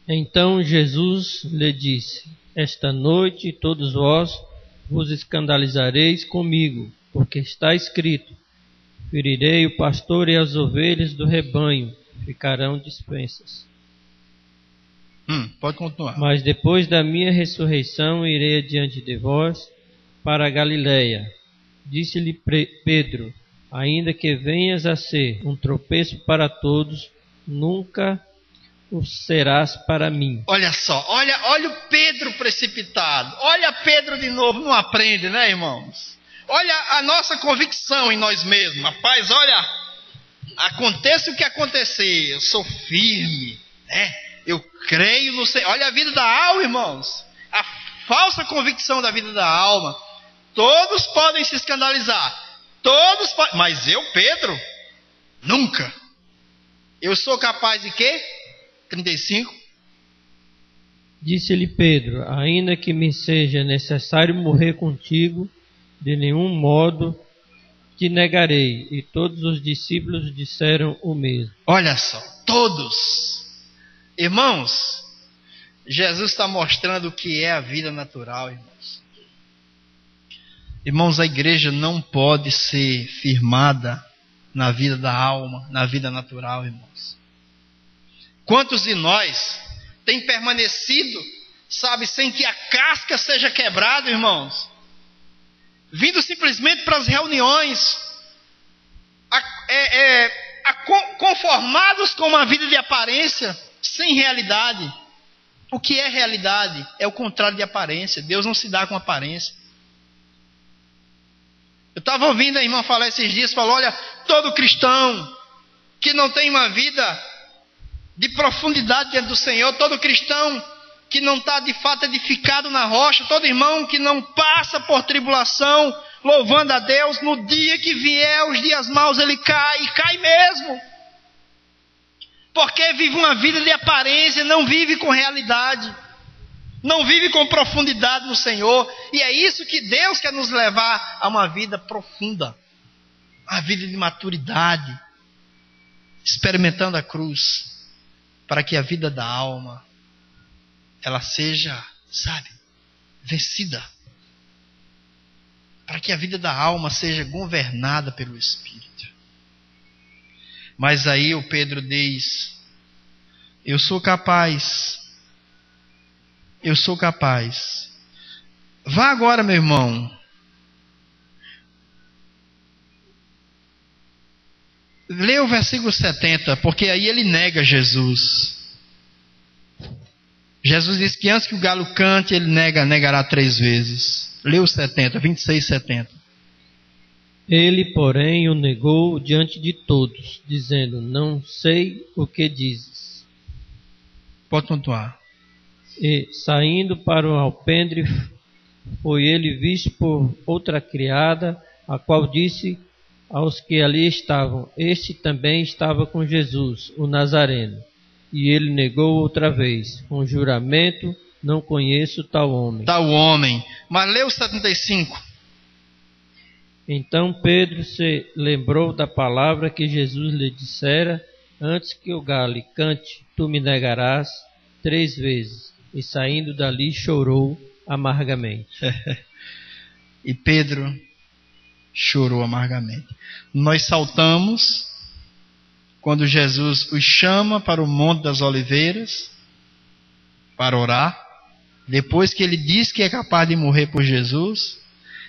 Então Jesus lhe disse: esta noite todos vós vos escandalizareis comigo, porque está escrito: ferirei o pastor e as ovelhas do rebanho ficarão dispensas. Pode continuar. Mas depois da minha ressurreição irei adiante de vós para a Galiléia. Disse-lhe Pedro: ainda que venhas a ser um tropeço para todos, nunca o serás para mim. Olha só, olha o Pedro precipitado. Olha Pedro de novo, não aprende, né, irmãos? Olha a nossa convicção em nós mesmos. Rapaz, olha, aconteça o que acontecer, eu sou firme, né? Eu creio no Senhor. Olha a vida da alma, irmãos. A falsa convicção da vida da alma. Todos podem se escandalizar. Todos podem. Mas eu, Pedro, nunca. Eu sou capaz de quê? 35. Disse-lhe Pedro: ainda que me seja necessário morrer contigo, de nenhum modo te negarei. E todos os discípulos disseram o mesmo. Olha só, todos. Irmãos, Jesus está mostrando o que é a vida natural, irmãos. Irmãos, a igreja não pode ser firmada na vida da alma, na vida natural, irmãos. Quantos de nós tem permanecido, sabe, sem que a casca seja quebrada, irmãos? Vindo simplesmente para as reuniões, conformados com uma vida de aparência, sem realidade. O que é realidade? É o contrário de aparência. Deus não se dá com aparência. Eu estava ouvindo a irmã falar esses dias, falou: olha, todo cristão que não tem uma vida de profundidade diante do Senhor, todo cristão que não está de fato edificado na rocha, todo irmão que não passa por tribulação, louvando a Deus, no dia que vier os dias maus ele cai, e cai mesmo, porque vive uma vida de aparência, não vive com realidade, não vive com profundidade no Senhor. E é isso que Deus quer nos levar a uma vida profunda, a vida de maturidade, experimentando a cruz, para que a vida da alma ela seja, sabe, vencida, para que a vida da alma seja governada pelo Espírito. Mas aí o Pedro diz: eu sou capaz. Vá agora, meu irmão. Lê o versículo 70, porque aí ele nega Jesus. Jesus diz que antes que o galo cante, ele negará 3 vezes. Lê o 70, 26, 70. Ele, porém, o negou diante de todos, dizendo: não sei o que dizes. Pode continuar. E, saindo para o alpendre, foi ele visto por outra criada, a qual disse aos que ali estavam: este também estava com Jesus, o Nazareno. E ele negou outra vez, com juramento: não conheço tal homem. Mas lê o 75. Então Pedro se lembrou da palavra que Jesus lhe dissera: antes que o galo cante, tu me negarás 3 vezes. E saindo dali chorou amargamente. E Pedro chorou amargamente. Nós saltamos quando Jesus os chama para o Monte das Oliveiras para orar, depois que ele diz que é capaz de morrer por Jesus,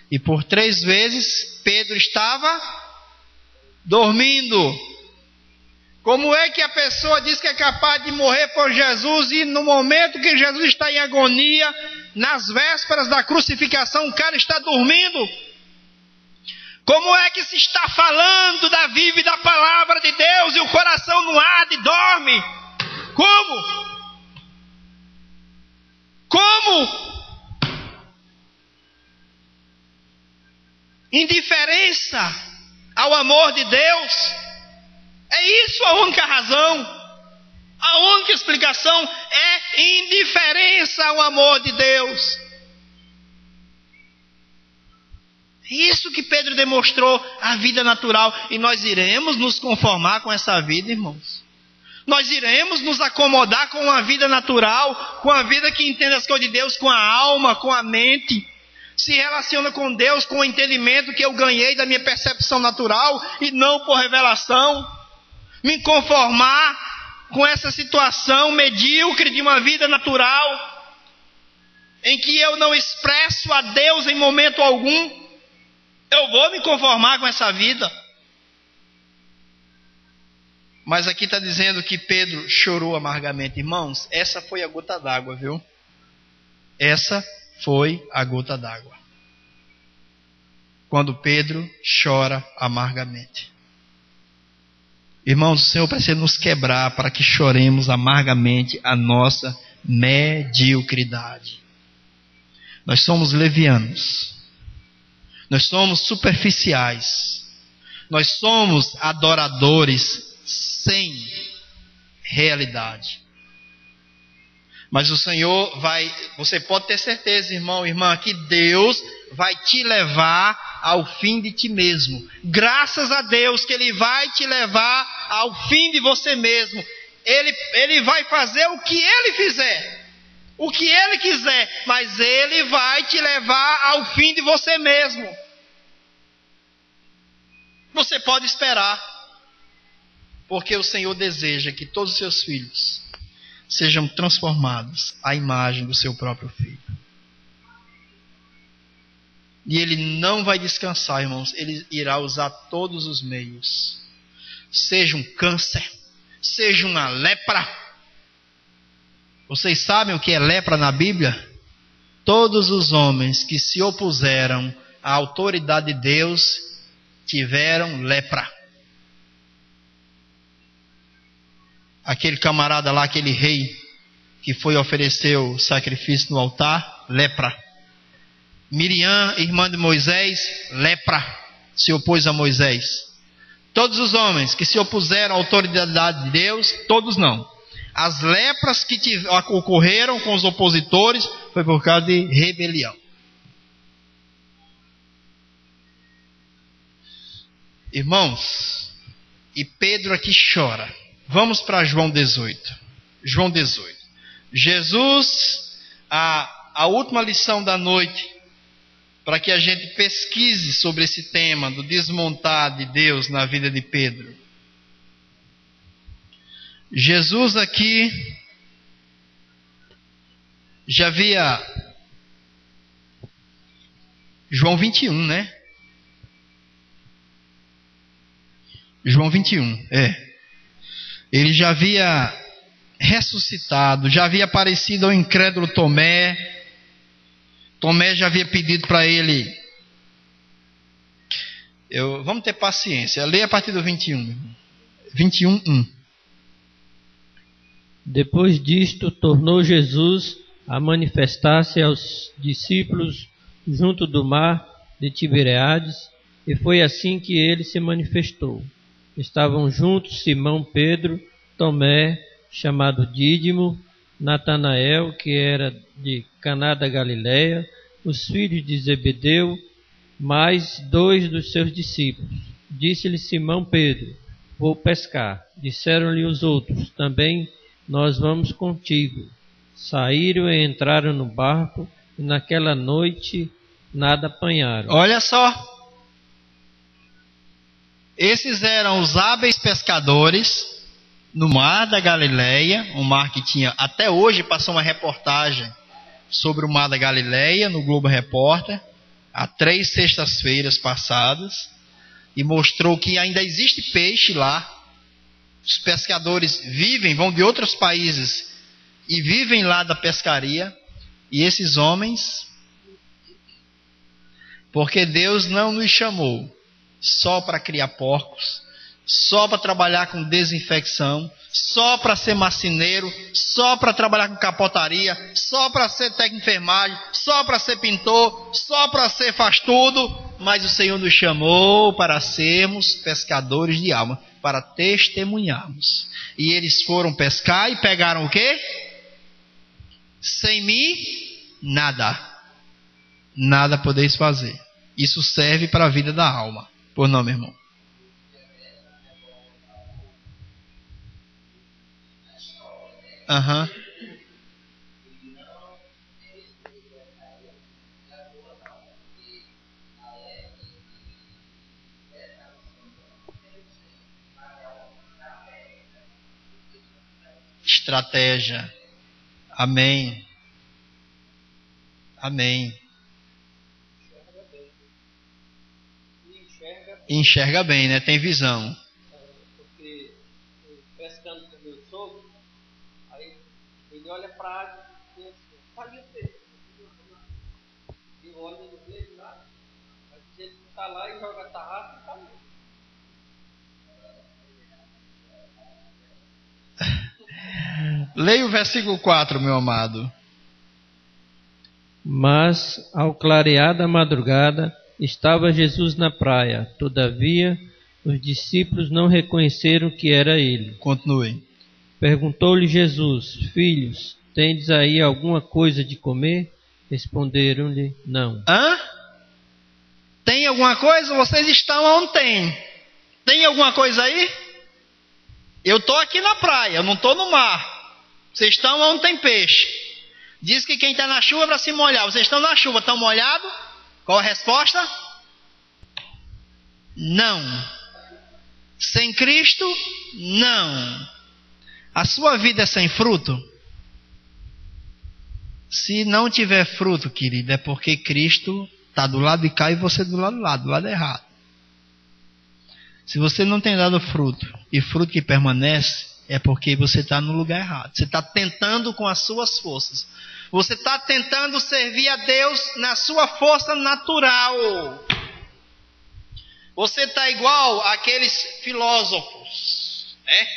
e por 3 vezes Pedro estava dormindo. Como é que a pessoa diz que é capaz de morrer por Jesus e no momento que Jesus está em agonia, nas vésperas da crucificação, o cara está dormindo? Como é que se está falando da vida e da palavra de Deus e o coração não arde e dorme? Como? Como? Indiferença ao amor de Deus. É isso a única razão. A única explicação é indiferença ao amor de Deus. É isso que Pedro demonstrou a vida natural. E nós iremos nos conformar com essa vida, irmãos. Nós iremos nos acomodar com a vida natural, com a vida que entende as coisas de Deus, com a alma, com a mente. Se relaciona com Deus, com o entendimento que eu ganhei da minha percepção natural e não por revelação. Me conformar com essa situação medíocre de uma vida natural, em que eu não expresso a Deus em momento algum. Eu vou me conformar com essa vida. Mas aqui está dizendo que Pedro chorou amargamente. Irmãos, essa foi a gota d'água, viu? Essa foi a gota d'água. Quando Pedro chora amargamente. Irmãos, o Senhor precisa nos quebrar para que choremos amargamente a nossa mediocridade. Nós somos levianos. Nós somos superficiais. Nós somos adoradores sem realidade. Mas o Senhor vai, você pode ter certeza, irmão, irmã, que Deus vai te levar ao fim de ti mesmo. Graças a Deus que Ele vai te levar ao fim de você mesmo. Ele vai fazer o que Ele fizer, o que Ele quiser, mas Ele vai te levar ao fim de você mesmo. Você pode esperar, porque o Senhor deseja que todos os seus filhos sejam transformados à imagem do seu próprio Filho. E Ele não vai descansar, irmãos. Ele irá usar todos os meios. Seja um câncer, seja uma lepra. Vocês sabem o que é lepra na Bíblia? Todos os homens que se opuseram à autoridade de Deus tiveram lepra. Aquele camarada lá, aquele rei que foi oferecer o sacrifício no altar, lepra. Miriam, irmã de Moisés, lepra, se opôs a Moisés. Todos os homens que se opuseram à autoridade de Deus, todos não. As lepras que ocorreram com os opositores foi por causa de rebelião. Irmãos, e Pedro aqui chora. Vamos para João 18. João 18. Jesus, a última lição da noite, para que a gente pesquise sobre esse tema do desmontar de Deus na vida de Pedro. Jesus aqui já havia... João 21, né? João 21, Ele já havia ressuscitado, já havia aparecido ao incrédulo Tomé. Tomé já havia pedido para ele... Vamos ter paciência. Leia a partir do 21. 21, 1. Depois disto, tornou Jesus a manifestar-se aos discípulos junto do mar de Tibereades, e foi assim que ele se manifestou. Estavam juntos Simão Pedro, Tomé, chamado Dídimo, Natanael, que era de Caná da Galileia, os filhos de Zebedeu, mais 2 dos seus discípulos. Disse-lhe Simão Pedro: vou pescar. Disseram-lhe os outros: também nós vamos contigo. Saíram e entraram no barco, e naquela noite nada apanharam. Olha só. Esses eram os hábeis pescadores no mar da Galileia, um mar que tinha, até hoje passou uma reportagem sobre o mar da Galileia no Globo Repórter, há 3 sextas-feiras passadas, e mostrou que ainda existe peixe lá, Os pescadores vão de outros países e vivem lá da pescaria. E esses homens, porque Deus não nos chamou só para criar porcos, só para trabalhar com desinfecção, só para ser marceneiro, só para trabalhar com capotaria, só para ser técnico de enfermagem, só para ser pintor, só para ser faz tudo, mas o Senhor nos chamou para sermos pescadores de alma, para testemunharmos. E eles foram pescar e pegaram o quê? Sem mim, nada podeis fazer. Isso serve para a vida da alma. Por não, meu irmão? Aham. Estratégia. Amém. Amém. Enxerga bem, né? Tem visão. Porque pescando com meu sogro, aí ele olha para a água e diz assim, tá ali o peixe. Eu olho no vejo lá, mas ele está lá e joga a tarrafa e está ali. Leia o versículo 4, meu amado. Mas, ao clarear da madrugada, estava Jesus na praia. Todavia, os discípulos não reconheceram que era ele. Continue. Perguntou-lhe Jesus, filhos, tendes aí alguma coisa de comer? Responderam-lhe, não. Hã? Tem alguma coisa? Vocês estão onde tem? Tem alguma coisa aí? Eu estou aqui na praia, eu não estou no mar. Vocês estão onde tem peixe. Diz que quem está na chuva é para se molhar. Vocês estão na chuva, estão molhados? Qual a resposta? Não. Sem Cristo, não. A sua vida é sem fruto? Se não tiver fruto, querido, é porque Cristo está do lado de cá e você do lado errado. Se você não tem dado fruto, e fruto que permanece, é porque você está no lugar errado. Você está tentando com as suas forças. Você está tentando servir a Deus na sua força natural. Você está igual àqueles filósofos, né?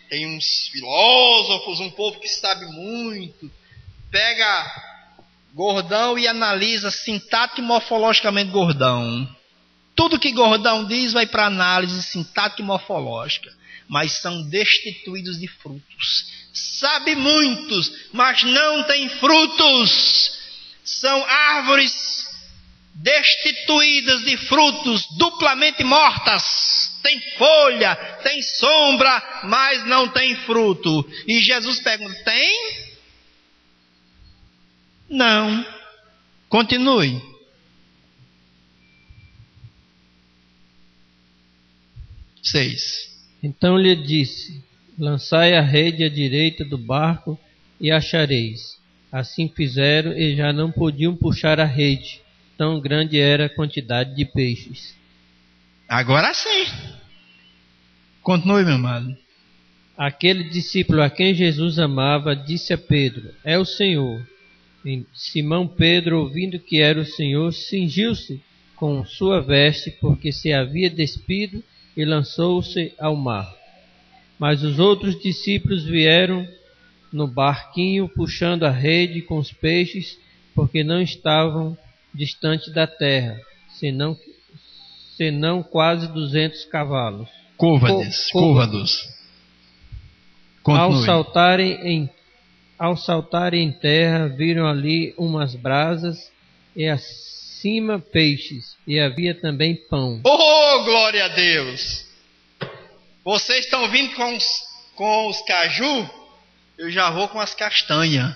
Tem uns filósofos, um povo que sabe muito. Pega Gordão e analisa sintática e morfologicamente Gordão. Tudo que Gordão diz vai para análise sintática e morfológica. Mas são destituídos de frutos. Sabe muitos, mas não tem frutos. São árvores destituídas de frutos, duplamente mortas. Tem folha, tem sombra, mas não tem fruto. E Jesus pergunta, tem? Não. Continue. 6. Então lhe disse, lançai a rede à direita do barco e achareis. Assim fizeram e já não podiam puxar a rede, tão grande era a quantidade de peixes. Agora sim. Continue, meu amado. Aquele discípulo a quem Jesus amava disse a Pedro, é o Senhor. E Simão Pedro, ouvindo que era o Senhor, cingiu-se com sua veste, porque se havia despido, e lançou-se ao mar. Mas os outros discípulos vieram no barquinho, puxando a rede com os peixes, porque não estavam distante da terra, senão quase 200 cavalos. Côvados. Ao saltarem em terra, viram ali umas brasas e acima peixes, e havia também pão. Oh, glória a Deus! Vocês estão vindo com os caju? Eu já vou com as castanhas.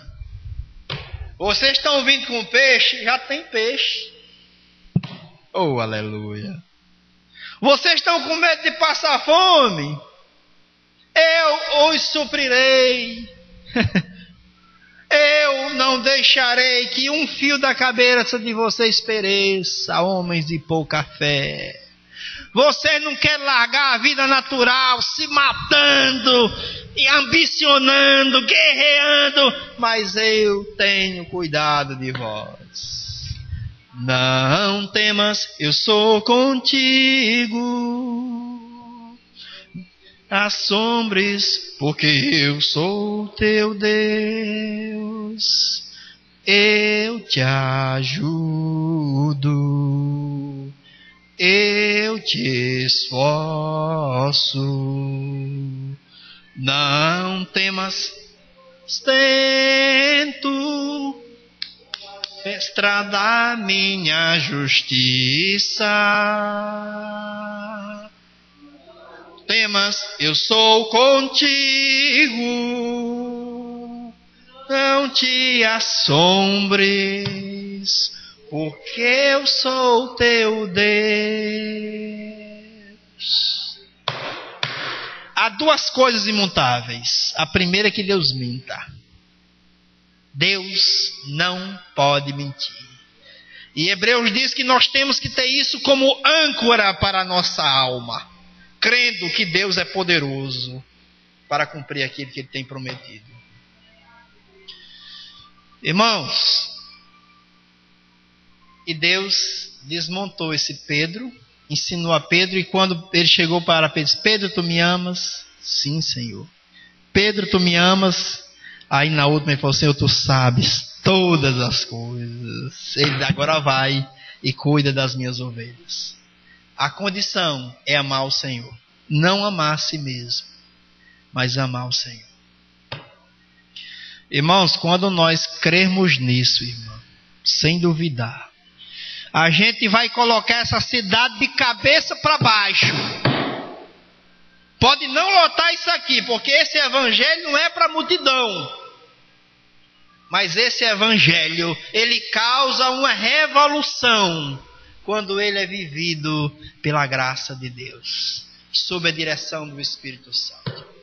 Vocês estão vindo com peixe? Já tem peixe. Oh, aleluia! Vocês estão com medo de passar fome? Eu os suprirei. Eu não deixarei que um fio da cabeça de vocês pereça, homens de pouca fé. Vocês não querem largar a vida natural, se matando, e ambicionando, guerreando, mas eu tenho cuidado de vós. Não temas, eu sou contigo. Assombres, porque eu sou teu Deus. Eu te ajudo, eu te esforço. Não temas, ostento, estrada minha justiça. Temas, eu sou contigo. Não te assombres, porque eu sou teu Deus. Há duas coisas imutáveis. A primeira é que Deus minta. Deus não pode mentir. E Hebreus diz que nós temos que ter isso como âncora para a nossa alma, crendo que Deus é poderoso para cumprir aquilo que Ele tem prometido. Irmãos, e Deus desmontou esse Pedro, ensinou a Pedro, e quando ele chegou para Pedro, disse: Pedro, tu me amas? Sim, Senhor. Pedro, tu me amas? Aí na última ele falou: Senhor, tu sabes todas as coisas. Ele agora vai e cuida das minhas ovelhas. A condição é amar o Senhor. Não amar a si mesmo, mas amar o Senhor. Irmãos, quando nós crermos nisso, irmão, sem duvidar, a gente vai colocar essa cidade de cabeça para baixo. Pode não lotar isso aqui, porque esse evangelho não é para multidão. Mas esse evangelho, ele causa uma revolução quando ele é vivido pela graça de Deus, sob a direção do Espírito Santo.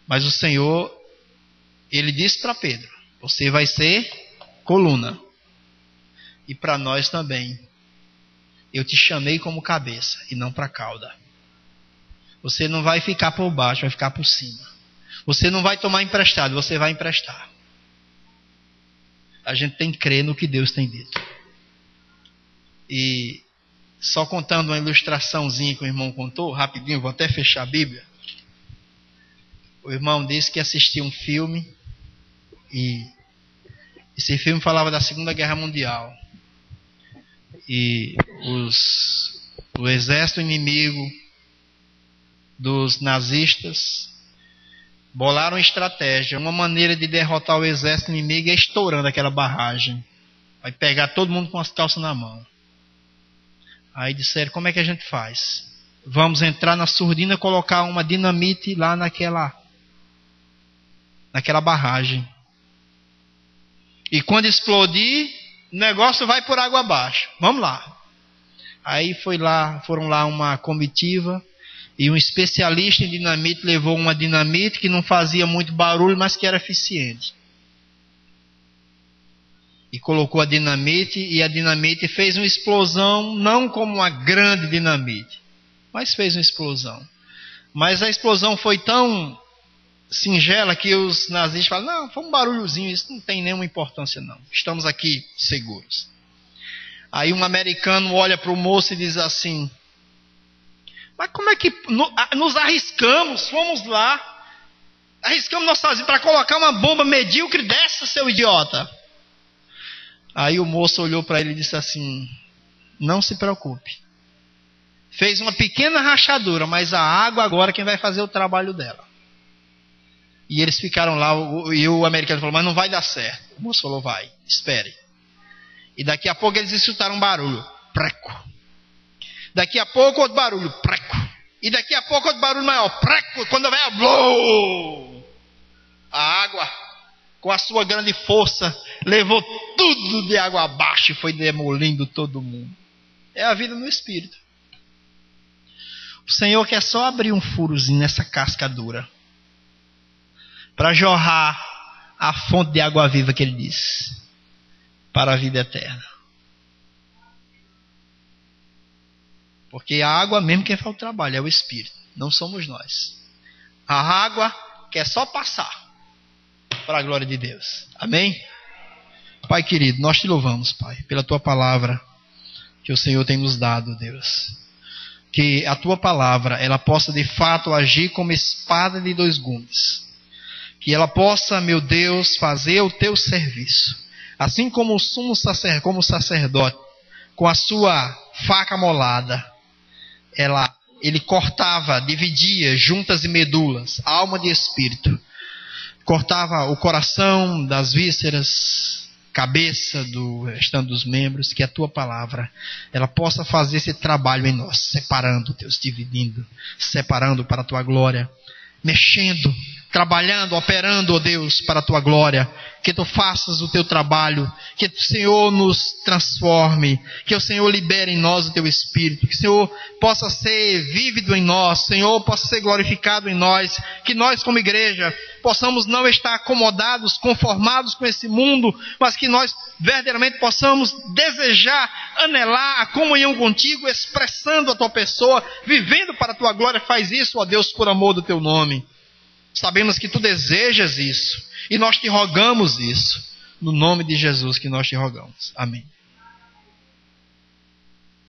Mas o Senhor, ele disse para Pedro: você vai ser coluna. E para nós também: eu te chamei como cabeça e não para cauda. Você não vai ficar por baixo, vai ficar por cima. Você não vai tomar emprestado, você vai emprestar. A gente tem que crer no que Deus tem dito. E só contando uma ilustraçãozinha que o irmão contou, rapidinho, vou até fechar a Bíblia. O irmão disse que assistiu um filme, e esse filme falava da Segunda Guerra Mundial. E o exército inimigo dos nazistas bolaram uma estratégia. Uma maneira de derrotar o exército inimigo é estourando aquela barragem. Vai pegar todo mundo com as calças na mão. Aí disseram: como é que a gente faz? Vamos entrar na surdina e colocar uma dinamite lá naquela barragem. E quando explodir, o negócio vai por água abaixo. Vamos lá. Aí foram lá uma comitiva, e um especialista em dinamite levou uma dinamite que não fazia muito barulho, mas que era eficiente. E colocou a dinamite, e a dinamite fez uma explosão, não como uma grande dinamite, mas fez uma explosão. Mas a explosão foi tão singela que os nazistas falam: não, foi um barulhozinho, isso não tem nenhuma importância não, estamos aqui seguros. Aí um americano olha para o moço e diz assim: mas como é que nos arriscamos, fomos lá, arriscamos nossas vidas para colocar uma bomba medíocre dessa, seu idiota? Aí o moço olhou para ele e disse assim: não se preocupe, fez uma pequena rachadura, mas a água agora é quem vai fazer o trabalho dela. E eles ficaram lá, e o americano falou: mas não vai dar certo. O moço falou: vai, espere. E daqui a pouco eles escutaram um barulho, preco. Daqui a pouco outro barulho, preco. E daqui a pouco outro barulho maior, preco. Quando vai, blow! A água, com a sua grande força, levou tudo de água abaixo e foi demolindo todo mundo. É a vida no Espírito. O Senhor quer só abrir um furozinho nessa casca dura, para jorrar a fonte de água viva que Ele diz, para a vida eterna. Porque a água mesmo quem faz o trabalho é o Espírito, não somos nós. A água quer só passar para a glória de Deus. Amém? Pai querido, nós te louvamos, Pai, pela tua palavra que o Senhor tem nos dado, Deus. Que a tua palavra, ela possa de fato agir como espada de dois gumes. Que ela possa, meu Deus, fazer o teu serviço. Assim como o sumo sacerdote, como o sacerdote, com a sua faca molada, ele cortava, dividia juntas e medulas, alma e espírito. Cortava o coração das vísceras, cabeça do restante dos membros. Que a tua palavra, ela possa fazer esse trabalho em nós, separando, Deus, dividindo, separando para a tua glória, mexendo, trabalhando, operando, ó Deus, para a tua glória. Que tu faças o teu trabalho, que o Senhor nos transforme, que o Senhor libere em nós o teu Espírito, que o Senhor possa ser vívido em nós, Senhor possa ser glorificado em nós, que nós como igreja possamos não estar acomodados, conformados com esse mundo, mas que nós verdadeiramente possamos desejar, anelar a comunhão contigo, expressando a tua pessoa, vivendo para a tua glória. Faz isso, ó Deus, por amor do teu nome. Sabemos que tu desejas isso, e nós te rogamos isso, no nome de Jesus que nós te rogamos. Amém.